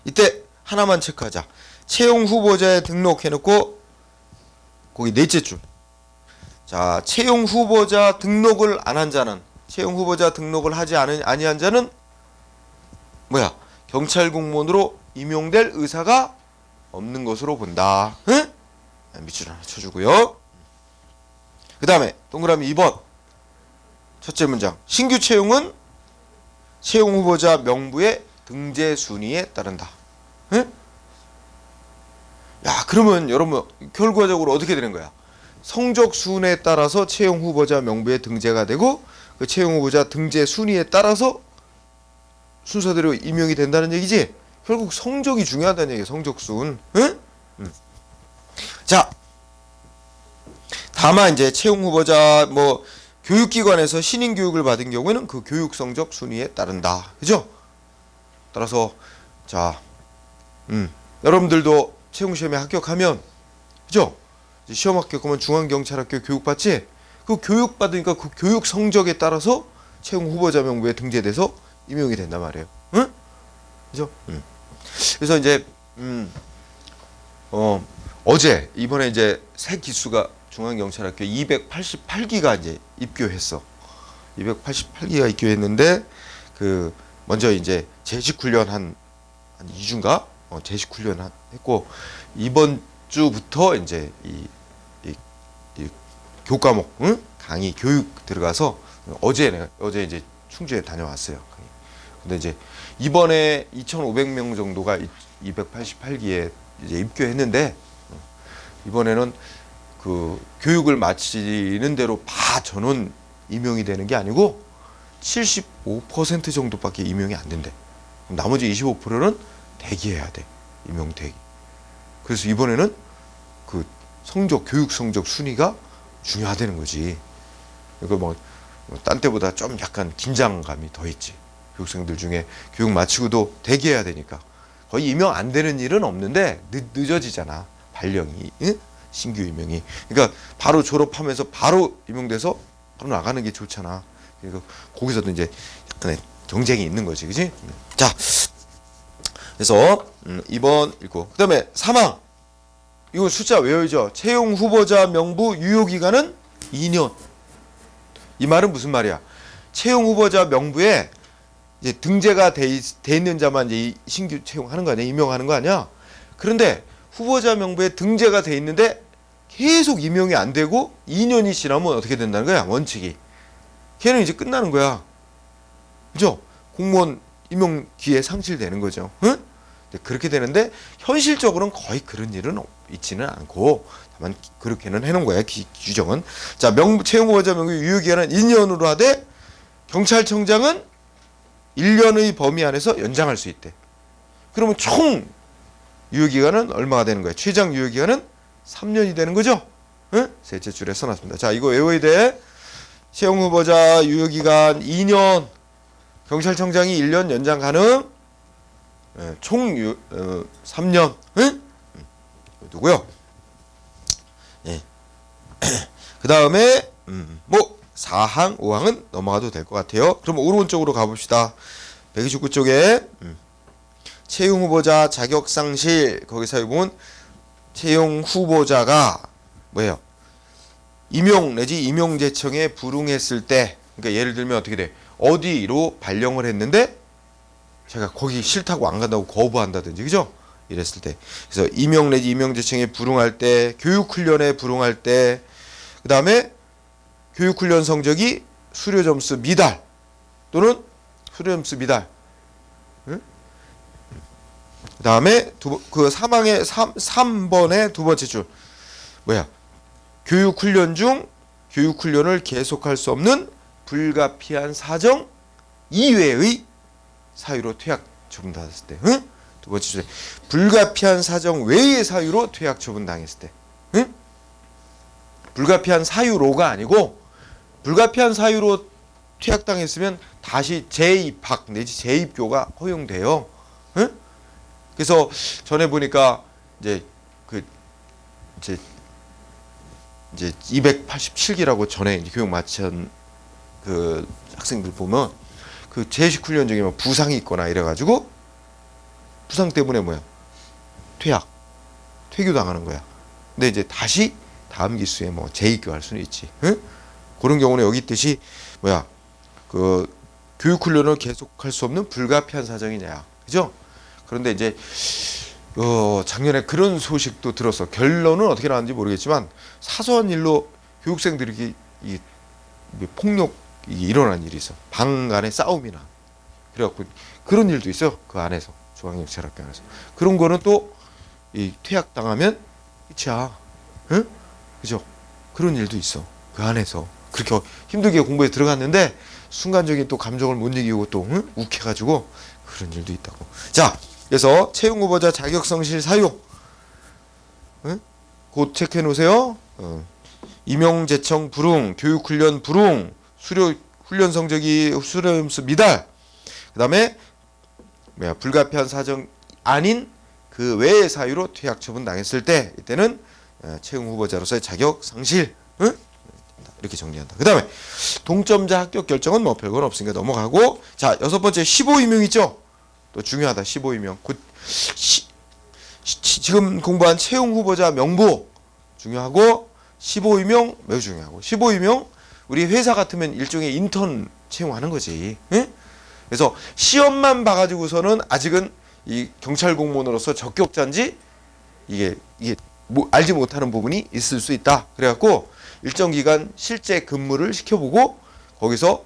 이때 하나만 체크하자. 채용 후보자에 등록해놓고 거기 넷째 줄. 자, 채용 후보자 등록을 안 한 자는, 채용 후보자 등록을 하지 아니한 자는 뭐야? 경찰 공무원으로 임용될 의사가 없는 것으로 본다. 응? 밑줄 하나 쳐주고요. 그 다음에 동그라미 2번 첫째 문장. 신규 채용은 채용 후보자 명부의 등재 순위에 따른다. 응? 야, 그러면 여러분 결과적으로 어떻게 되는 거야? 성적 순에 따라서 채용 후보자 명부에 등재가 되고, 그 채용 후보자 등재 순위에 따라서 순서대로 임용이 된다는 얘기지. 결국 성적이 중요하다는 얘기야. 성적 순. 응? 자, 다만 이제 채용 후보자 뭐 교육기관에서 신인 교육을 받은 경우에는 그 교육 성적 순위에 따른다. 그죠? 따라서 자, 여러분들도 채용 시험에 합격하면, 그죠? 시험 합격하면 중앙경찰학교 교육받지? 그 교육받으니까 그 교육 성적에 따라서 채용 후보자 명부에 등재돼서 임용이 된단 말이에요. 응? 그죠? 그래서 이제 어제 이번에 이제 새 기수가 중앙경찰학교 288기가 이제 입교했어. 288기가 입교했는데 그 먼저 이제 재직 훈련 한 2주인가? 재직 훈련 했고, 이번 주부터 이제 이 교과목, 강의 교육 들어가서 어제 이제 충주에 다녀왔어요. 근데 이제 이번에 2,500명 정도가 288기에 이제 입교했는데, 이번에는 그 교육을 마치는 대로 다 전원 임용이 되는 게 아니고 75% 정도밖에 임용이 안 된대. 나머지 25%는 대기해야 돼. 임용 대기. 그래서 이번에는 그 성적, 교육 성적 순위가 중요하다는 거지. 이거 뭐 딴 때보다 좀 약간 긴장감이 더 있지. 교육생들 중에 교육 마치고도 대기해야 되니까. 거의 임용 안 되는 일은 없는데 늦어지잖아. 발령이, 응? 신규 임용이. 그러니까 바로 졸업하면서 바로 임용돼서 바로 나가는 게 좋잖아. 그러니까 거기서도 이제 약간의 경쟁이 있는 거지, 그지? 자, 그래서 2번 읽고, 그 다음에 사망. 이건 숫자 외워야죠. 채용 후보자 명부 유효 기간은 2년. 이 말은 무슨 말이야? 채용 후보자 명부에 이제 등재가 돼 있는 자만 이제 신규 채용하는 거 아니야? 임용하는 거 아니야? 그런데 후보자 명부에 등재가 돼 있는데 계속 임용이 안 되고 2년이 지나면 어떻게 된다는 거야? 원칙이. 걔는 이제 끝나는 거야. 그죠? 공무원 임용 기회 상실되는 거죠. 응? 그렇게 되는데 현실적으로는 거의 그런 일은 있지는 않고, 다만 그렇게는 해놓은 거야. 규정은. 자, 채용 후보자 명부 유효기간은 2년으로 하되 경찰청장은 1년의 범위 안에서 연장할 수 있대. 그러면 총 유효기간은 얼마가 되는 거야? 최장 유효기간은 3년이 되는 거죠? 응? 셋째 줄에 써놨습니다. 자, 이거 외워야 돼. 채용 후보자 유효기간 2년, 경찰청장이 1년 연장 가능, 총 3년. 응? 누구요? 예. 그 다음에 뭐 4항, 5항은 넘어가도 될 것 같아요. 그럼 오른쪽으로 가봅시다. 129쪽에 채용 후보자 자격 상실, 거기서 보면 채용 후보자가 뭐예요? 임용 내지 임용 제청에 불응했을 때, 그러니까 예를 들면 어떻게 돼? 어디로 발령을 했는데 제가 거기 싫다고 안 간다고 거부한다든지, 그죠? 이랬을 때. 그래서 임용 내지 임용 제청에 불응할 때, 교육 훈련에 불응할 때, 그다음에 교육 훈련 성적이 수료 점수 미달 또는 수료 점수 미달, 응? 그 다음에 그 사망의 3번의 두 번째 줄 뭐야? 교육훈련 중 교육훈련을 계속할 수 없는 불가피한 사정 이외의 사유로 퇴학 처분 당했을 때, 응? 두 번째 줄에 불가피한 사정 외의 사유로 퇴학 처분 당했을 때, 응? 불가피한 사유로가 아니고 불가피한 사유로 퇴학당했으면 다시 재입학 내지 재입교가 허용돼요. 응? 그래서 전에 보니까 이제 이제 287기라고 전에 이제 교육 마친 그 학생들 보면 그 재직 훈련 중에 뭐 부상이 있거나 이래가지고 부상 때문에 뭐야 퇴교 당하는 거야. 근데 이제 다시 다음 기수에 뭐 재입교할 수는 있지. 응? 그런 경우는 여기 뜻이 뭐야 그 교육 훈련을 계속할 수 없는 불가피한 사정이냐, 그죠? 그런데 이제 작년에 그런 소식도 들었어. 결론은 어떻게 나왔는지 모르겠지만 사소한 일로 교육생들이 이 폭력이 일어난 일이 있어. 방 안에 싸움이나 그래갖고 그런 일도 있어. 그 안에서 중앙경찰학교 안에서 그런 거는 또 이 퇴학 당하면 끝이야. 응? 그죠? 그런 일도 있어. 그 안에서 그렇게 힘들게 공부에 들어갔는데 순간적인 또 감정을 못 이기고 또 응? 욱해가지고 그런 일도 있다고. 자, 그래서 채용 후보자 자격 성실 사유, 응? 곧 체크해 놓으세요. 임용 제청 불응, 교육 훈련 불응, 수료 훈련 성적이 수료점수 미달. 그다음에 뭐야 불가피한 사정 아닌 그 외의 사유로 퇴학 처분 당했을 때 이때는 채용 후보자로서의 자격 상실, 응? 이렇게 정리한다. 그 다음에 동점자 합격 결정은 뭐 별건 없으니까 넘어가고, 자 6번째 15임용 있죠. 또 중요하다. 15임용. 지금 공부한 채용 후보자 명부 중요하고 15임용 매우 중요하고, 15임용 우리 회사 같으면 일종의 인턴 채용하는 거지. 응? 그래서 시험만 봐가지고서는 아직은 이 경찰 공무원으로서 적격자인지 이게 뭐 알지 못하는 부분이 있을 수 있다. 그래갖고 일정 기간 실제 근무를 시켜보고 거기서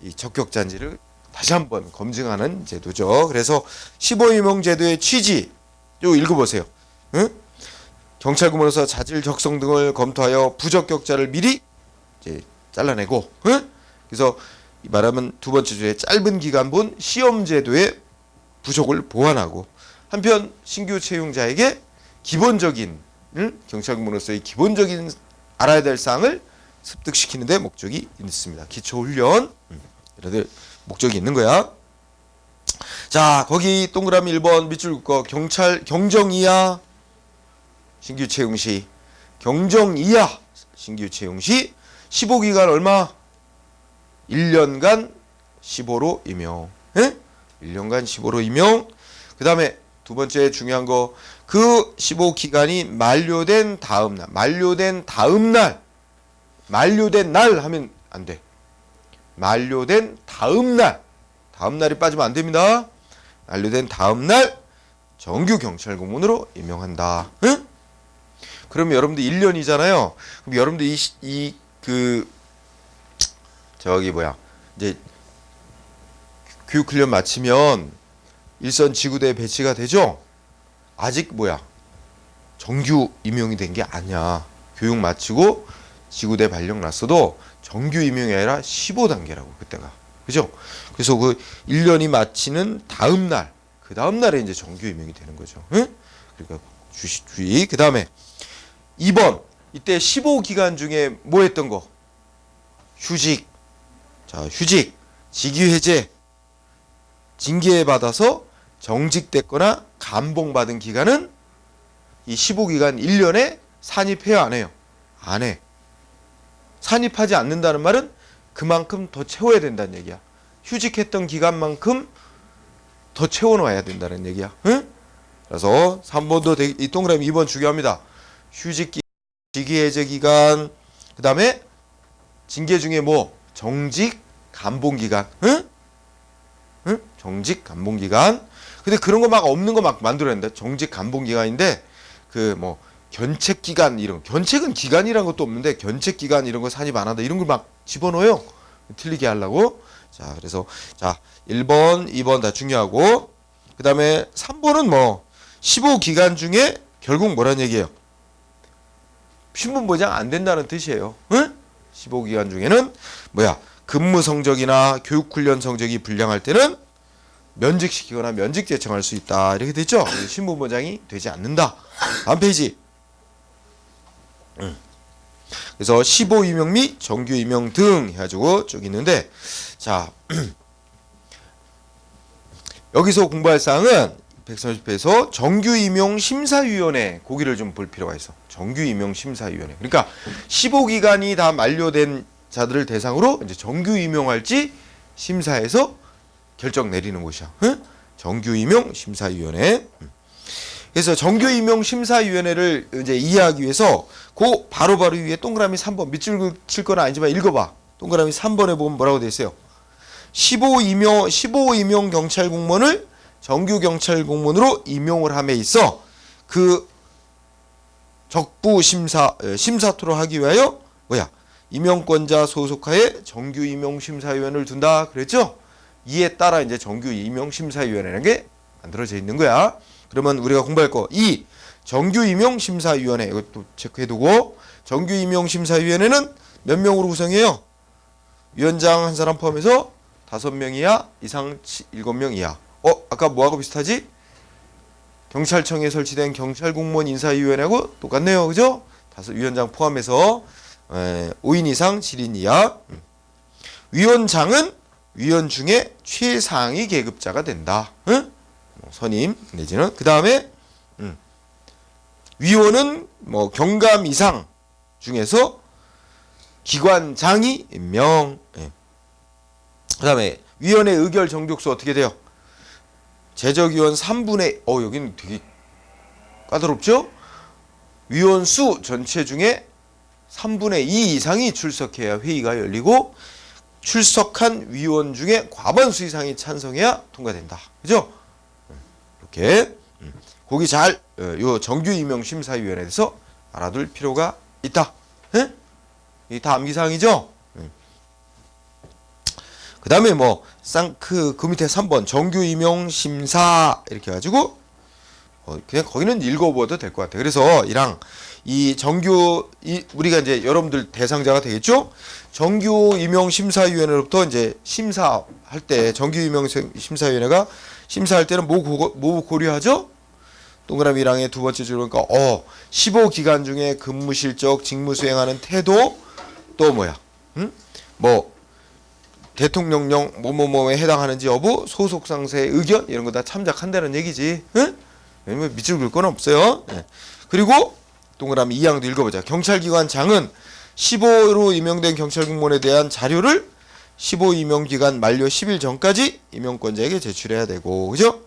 이 적격자인지를 다시 한번 검증하는 제도죠. 그래서 15임용 제도의 취지 요 읽어보세요. 응? 경찰 공무원으로서 자질 적성 등을 검토하여 부적격자를 미리 이제 잘라내고, 응? 그래서 말하면 두 번째 주에 짧은 기간 본 시험 제도의 부족을 보완하고, 한편 신규 채용자에게 기본적인 경찰 공무원으로서의 기본적인 알아야 될 사항을 습득시키는 데 목적이 있습니다. 기초훈련 이런 목적이 있는 거야. 자, 거기 동그라미 1번 밑줄 긋고 경찰 경정 이하 신규 채용 시, 경정 이하 신규 채용 시 15기간 얼마? 1년간 15로 임용. 예? 1년간 15로 임용. 그 다음에 두 번째 중요한 거, 그 15기간이 만료된 다음 날, 만료된 날 하면 안 돼. 만료된 다음 날이 빠지면 안 됩니다. 만료된 다음 날 정규 경찰 공무원으로 임용한다. 응? 그러면 여러분들 1년이잖아요. 그럼 여러분들 이제 교육훈련 마치면 일선 지구대에 배치가 되죠. 아직 정규 임용이 된 게 아니야. 교육 마치고 지구대 발령 났어도 정규 임용이 아니라 15단계라고 그때가. 그죠? 그래서 그 1년이 마치는 다음 날, 그 다음 날에 이제 정규 임용이 되는 거죠. 응? 그러니까 주의. 그 다음에 2번, 이때 15기간 중에 뭐 했던 거? 휴직. 자, 휴직, 직위해제, 징계 받아서 정직됐거나 감봉받은 기간은 이 15기간 1년에 산입해요, 안 해요? 안 해. 산입하지 않는다는 말은 그만큼 더 채워야 된다는 얘기야. 휴직했던 기간만큼 더 채워놔야 된다는 얘기야. 응? 그래서 3번도 이 동그라미 2번 중요합니다. 휴직 기간, 직위해제 기간, 그 다음에 징계 중에 뭐? 정직, 감봉 기간. 응? 응? 정직, 감봉 기간. 근데 그런 거 막 없는 거 막 만들어낸다. 정직, 감봉 기간인데 그 뭐 견책 기간 이런, 견책은 기간이란 것도 없는데 견책 기간 이런 거 산입 안 한다 이런 걸 막 집어넣어요. 틀리게 하려고. 자, 그래서 자 1번, 2번 다 중요하고, 그 다음에 3번은 뭐 15기간 중에 결국 뭐란 얘기예요? 신분 보장 안 된다는 뜻이에요. 응? 15기간 중에는 뭐야? 근무 성적이나 교육 훈련 성적이 불량할 때는 면직시키거나 면직 제청할 수 있다. 이렇게 됐죠? 신분 보장이 되지 않는다. 다음 페이지. 그래서 15 임용 및 정규 임용 등 해가지고 쭉 있는데, 자 여기서 공부할 사항은 130페이지에서 정규 임용 심사위원회 고기를 좀 볼 필요가 있어. 정규 임용 심사위원회. 그러니까 15기간이 다 만료된 자들을 대상으로 이제 정규 임용할지 심사해서 결정 내리는 곳이야. 응? 정규 임용 심사위원회. 그래서 정규 임용 심사위원회를 이제 이해하기 위해서 그 바로바로 위에 동그라미 3번 밑줄 칠 건 아니지만 읽어봐. 동그라미 3번에 보면 뭐라고 돼 있어요? 15 임용 경찰 공무원을 정규 경찰 공무원으로 임용을 함에 있어 그 적부 심사토로 하기 위하여 뭐야? 임용권자 소속하에 정규 임용 심사위원을 둔다 그랬죠? 이에 따라 이제 정규 임용 심사위원회라는 게 만들어져 있는 거야. 그러면 우리가 공부할 거 이 정규 임용 심사위원회 이것도 체크해두고 정규 임용 심사위원회는 몇 명으로 구성해요? 위원장 한 사람 포함해서 5명 이하 이상 7명 이하. 아까 뭐하고 비슷하지? 경찰청에 설치된 경찰공무원 인사위원회하고 똑같네요. 그죠? 위원장 포함해서 5인 이상 7인 이하. 위원장은 위원 중에 최상위 계급자가 된다. 응? 선임 내지는 그 다음에 위원은 뭐 경감 이상 중에서 기관장이 임명. 그 다음에 위원회 의결 정족수 어떻게 돼요? 재적위원 3분의 여기는 되게 까다롭죠? 위원 수 전체 중에 3분의 2 이상이 출석해야 회의가 열리고 출석한 위원 중에 과반수 이상이 찬성해야 통과된다. 그죠? 이렇게 거기 잘 요 정규 임용 심사위원회에 대해서 알아둘 필요가 있다. 이 다 암기사항이죠? 그 다음에 뭐 그 밑에 3번 정규 임용 심사 이렇게 해가지고 그냥 거기는 읽어보아도 될 것 같아요. 그래서 이 정규 우리가 이제 여러분들 대상자가 되겠죠? 정규 임용 심사위원회로부터 이제 심사할 때 정규 임용 심사위원회가 심사할 때는 뭐 고려하죠? 동그라미 1항의 두 번째 줄 그러니까 15기간 중에 근무 실적, 직무 수행하는 태도 또 뭐야? 뭐 대통령령 뭐뭐뭐에 해당하는지 여부, 소속 상사의 의견 이런 거 다 참작한다는 얘기지. 왜냐면 밑줄 긁을 건 없어요. 그리고 동그라미 2항도 읽어보자. 경찰기관장은 15로 임명된 경찰 공무원에 대한 자료를 15 임용기간 만료 10일 전까지 임용권자에게 제출해야 되고, 그죠?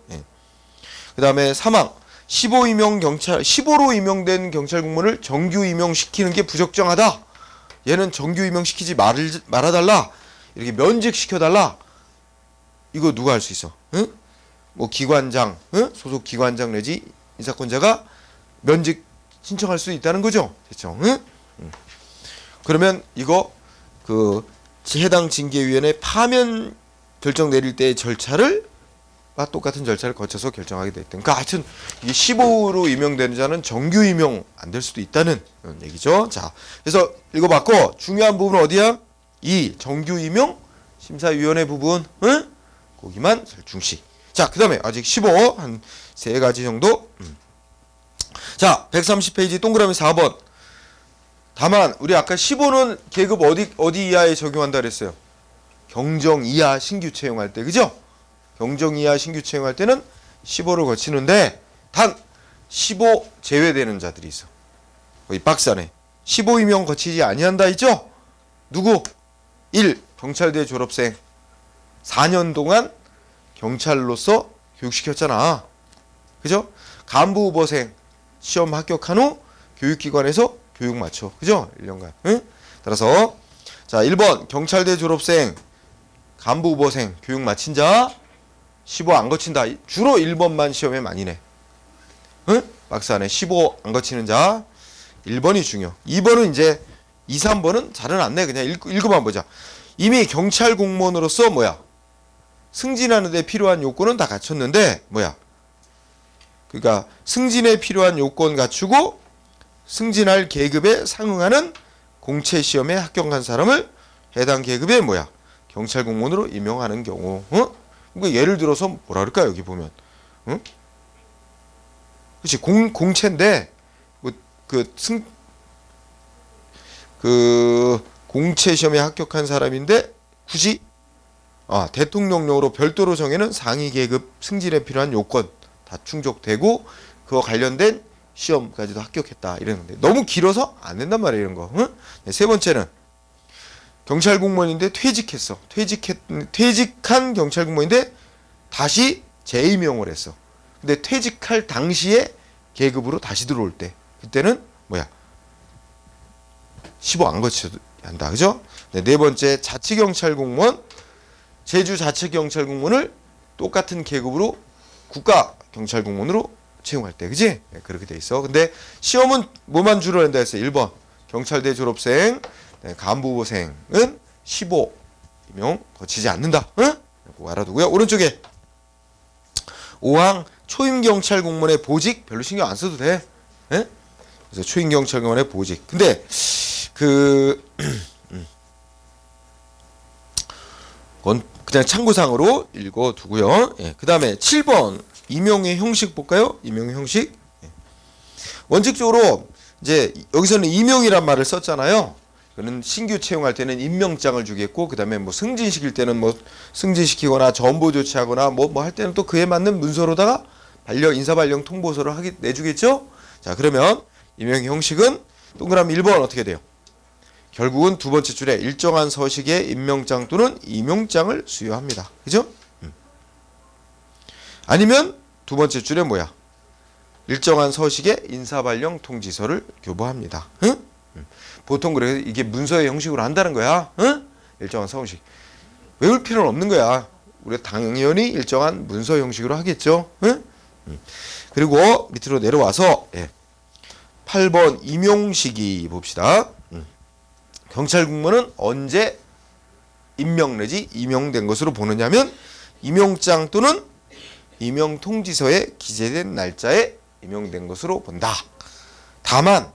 그 다음에 3항 15로 임명된 경찰 공무원을 정규 임용시키는 게 부적정하다. 얘는 정규 임용시키지 말아달라. 이렇게 면직시켜달라. 이거 누가 할 수 있어? 뭐 기관장, 소속 기관장 내지 인사권자가 면직 신청할 수 있다는 거죠. 됐죠? 그러면 이거 그 해당 징계위원회 파면 결정 내릴 때의 절차를 똑같은 절차를 거쳐서 결정하게 됐던. 그러니까 하여튼 이게 15로 임명되는 자는 정규 임용 안 될 수도 있다는 그런 얘기죠. 자, 그래서 읽어봤고 중요한 부분은 어디야? 이 정규 임용 심사위원회 부분, 거기만 중시. 자, 그 다음에 아직 15 한 3가지 정도. 자, 130페이지 동그라미 4번. 다만 우리 아까 15는 계급 어디 이하에 적용한다 그랬어요? 경정 이하 신규 채용할 때, 그죠? 경정 이하 신규 채용할 때는 15를 거치는데 단 15 제외되는 자들이 있어. 거기 박스 안에 15 임용 거치지 아니한다 있죠? 누구? 1. 경찰대 졸업생 4년 동안 경찰로서 교육시켰잖아. 그죠? 간부 후보생 시험 합격한 후 교육기관에서 교육 마쳐. 그죠? 1년간. 응? 따라서 자 1번 경찰대 졸업생 간부 후보생 교육 마친 자 15 안 거친다. 주로 1번만 시험에 많이 내. 응? 박스 안에 15 안 거치는 자 1번이 중요. 2번은 이제 2, 3번은 잘은 안 내. 그냥 읽어만 보자. 이미 경찰 공무원으로서 뭐야? 승진하는 데 필요한 요건은 다 갖췄는데 뭐야? 그러니까 승진에 필요한 요건 갖추고 승진할 계급에 상응하는 공채 시험에 합격한 사람을 해당 계급에 뭐야? 경찰 공무원으로 임용하는 경우. 그러니까 예를 들어서 뭐라 그럴까 여기 보면. 그렇지 공채인데 그 공채 시험에 합격한 사람인데 굳이 대통령령으로 별도로 정해는 상위 계급 승진에 필요한 요건 다 충족되고 그거 관련된 시험까지도 합격했다 이러는데 너무 길어서 안 된단 말이에요 이런 거. 네, 세 번째는 경찰 공무원인데 퇴직했어. 퇴직한 경찰 공무원인데 다시 재임용을 했어. 근데 퇴직할 당시에 계급으로 다시 들어올 때 그때는 뭐야? 15 안 거쳐도 한다. 그죠? 네 번째 자치경찰 공무원 제주 자치경찰 공무원을 똑같은 계급으로 국가 경찰 공무원으로 채용할 때. 그지? 네, 그렇게 돼 있어. 근데 시험은 뭐만 주로 한다 했어요? 1번 경찰대 졸업생 간부생은 15 임용 거치지 않는다. 꼭 알아두고요. 오른쪽에 5항 초임경찰 공무원의 보직 별로 신경 안 써도 돼. 그래서 초임경찰 공무원의 보직. 근데 그건 그냥 참고상으로 읽어두고요. 그 다음에 7번 임용의 형식 볼까요? 임용의 형식. 원칙적으로 이제 여기서는 임용이란 말을 썼잖아요. 그는 신규 채용할 때는 임명장을 주겠고 그 다음에 뭐 승진시킬 때는 뭐 승진시키거나 전보 조치하거나 뭐 할 때는 또 그에 맞는 문서로다가 인사 발령 통보서를 내주겠죠. 자 그러면 임용의 형식은 동그라미 1번 어떻게 돼요? 결국은 두 번째 줄에 일정한 서식에 임명장 또는 임용장을 수여합니다. 그죠? 아니면 두 번째 줄에 뭐야? 일정한 서식에 인사발령 통지서를 교부합니다. 보통 그래 이게 문서의 형식으로 한다는 거야. 일정한 서식. 외울 필요는 없는 거야. 우리가 당연히 일정한 문서 형식으로 하겠죠. 그리고 밑으로 내려와서 8번 임용시기 봅시다. 경찰 공무원은 언제 임명 내지 임용된 것으로 보느냐면 임용장 또는 임용통지서에 기재된 날짜에 임용된 것으로 본다. 다만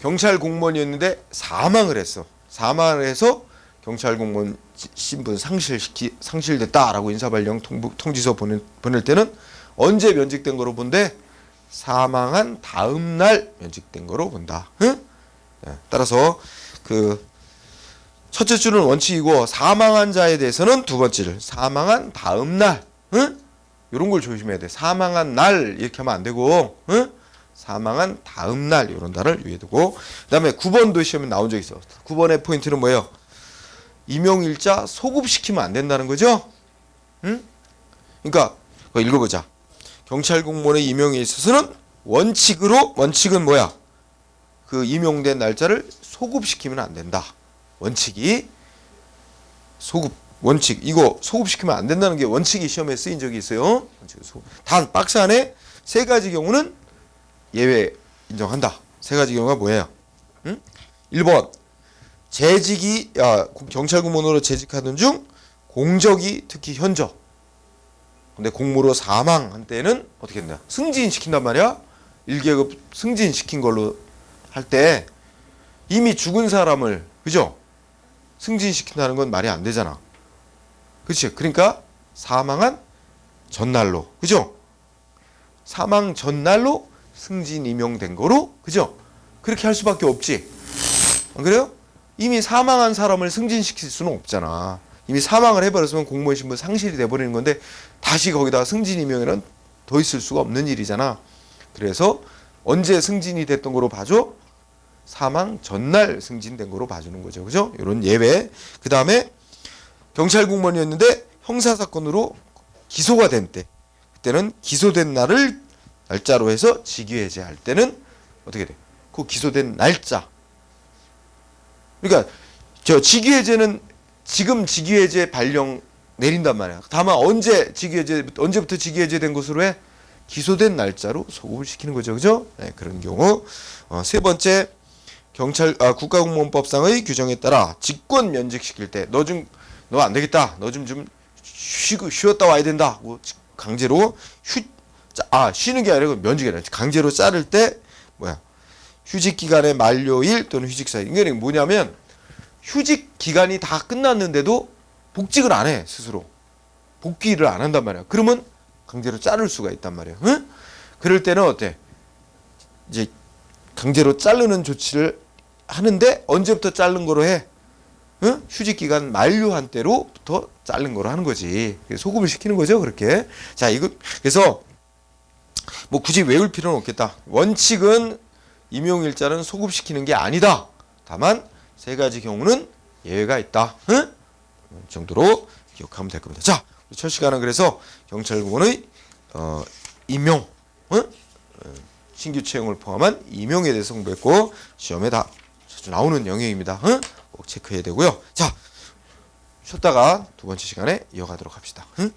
경찰 공무원이었는데 사망을 했어. 사망을 해서 경찰 공무원 신분 상실됐다라고 인사발령 통지서 보낼 때는 언제 면직된 거로 본대? 사망한 다음 날 면직된 거로 본다. 따라서 그 첫째 줄은 원칙이고 사망한 자에 대해서는 두 번째를 사망한 다음 날 이런 걸 조심해야 돼. 사망한 날 이렇게 하면 안 되고 사망한 다음 날 이런 날을 위에 두고 그다음에 9번도 시험에 나온 적 있어. 9번의 포인트는 뭐예요? 임용일자 소급시키면 안 된다는 거죠. 그러니까 읽어보자. 경찰 공무원의 임용에 있어서는 원칙은 뭐야? 그 임용된 날짜를 소급시키면 안 된다. 원칙이 원칙 이거 소급시키면 안 된다는 게 원칙이 시험에 쓰인 적이 있어요. 단 박스 안에 세 가지 경우는 예외 인정한다. 세 가지 경우가 뭐예요? 1번 재직이 경찰 공무원으로 재직하던 중 공적이 특히 현저 근데 공무로 사망한 때는 어떻게 된다? 승진시킨단 말이야. 1계급 승진시킨 걸로 할 때 이미 죽은 사람을 그죠? 승진시킨다는 건 말이 안 되잖아. 그렇지? 그러니까 사망한 전날로 그죠? 사망 전날로 승진 임용된 거로 그죠? 그렇게 할 수밖에 없지. 안 그래요? 이미 사망한 사람을 승진시킬 수는 없잖아. 이미 사망을 해버렸으면 공무원 신분 상실이 돼버리는 건데 다시 거기다가 승진 임용이란 더 있을 수가 없는 일이잖아. 그래서 언제 승진이 됐던 거로 봐줘? 사망 전날 승진된 거로 봐주는 거죠. 그죠? 이런 예외. 그 다음에 경찰 공무원이었는데 형사사건으로 기소가 된 때 그때는 기소된 날짜로 해서 직위해제할 때는 어떻게 돼? 그 기소된 날짜. 그러니까 저 직위해제는 지금 직위해제 발령 내린단 말이야. 다만 언제부터 직위해제된 것으로 해? 기소된 날짜로 소급을 시키는 거죠. 그죠? 네, 그런 경우. 세 번째 국가공무원법상의 규정에 따라 직권 면직시킬 때 너 안 되겠다. 너 좀 쉬었다 와야 된다. 강제로 쉬는 게 아니고 면직이 아니라 강제로 자를 때 뭐야? 휴직 기간의 만료일 또는 휴직사일. 이게 뭐냐면 휴직 기간이 다 끝났는데도 복직을 안 해, 스스로. 복귀를 안 한단 말이야. 그러면 강제로 자를 수가 있단 말이야. 응? 그럴 때는 어때? 이제 강제로 자르는 조치를 하는데 언제부터 자른 거로 해? 응? 휴직 기간 만료한 때로부터 자른 거로 하는 거지. 소급을 시키는 거죠, 그렇게. 자, 이거 그래서 뭐 굳이 외울 필요는 없겠다. 원칙은 임용일자는 소급시키는 게 아니다. 다만 세 가지 경우는 예외가 있다. 응? 이 정도로 기억하면 될 겁니다. 자, 첫 시간은 그래서 경찰국원의 임용, 응? 신규 채용을 포함한 임용에 대해서 공부했고 시험에 다 자주 나오는 영역입니다. 응? 꼭 체크해야 되고요. 자, 쉬었다가 두 번째 시간에 이어가도록 합시다. 응?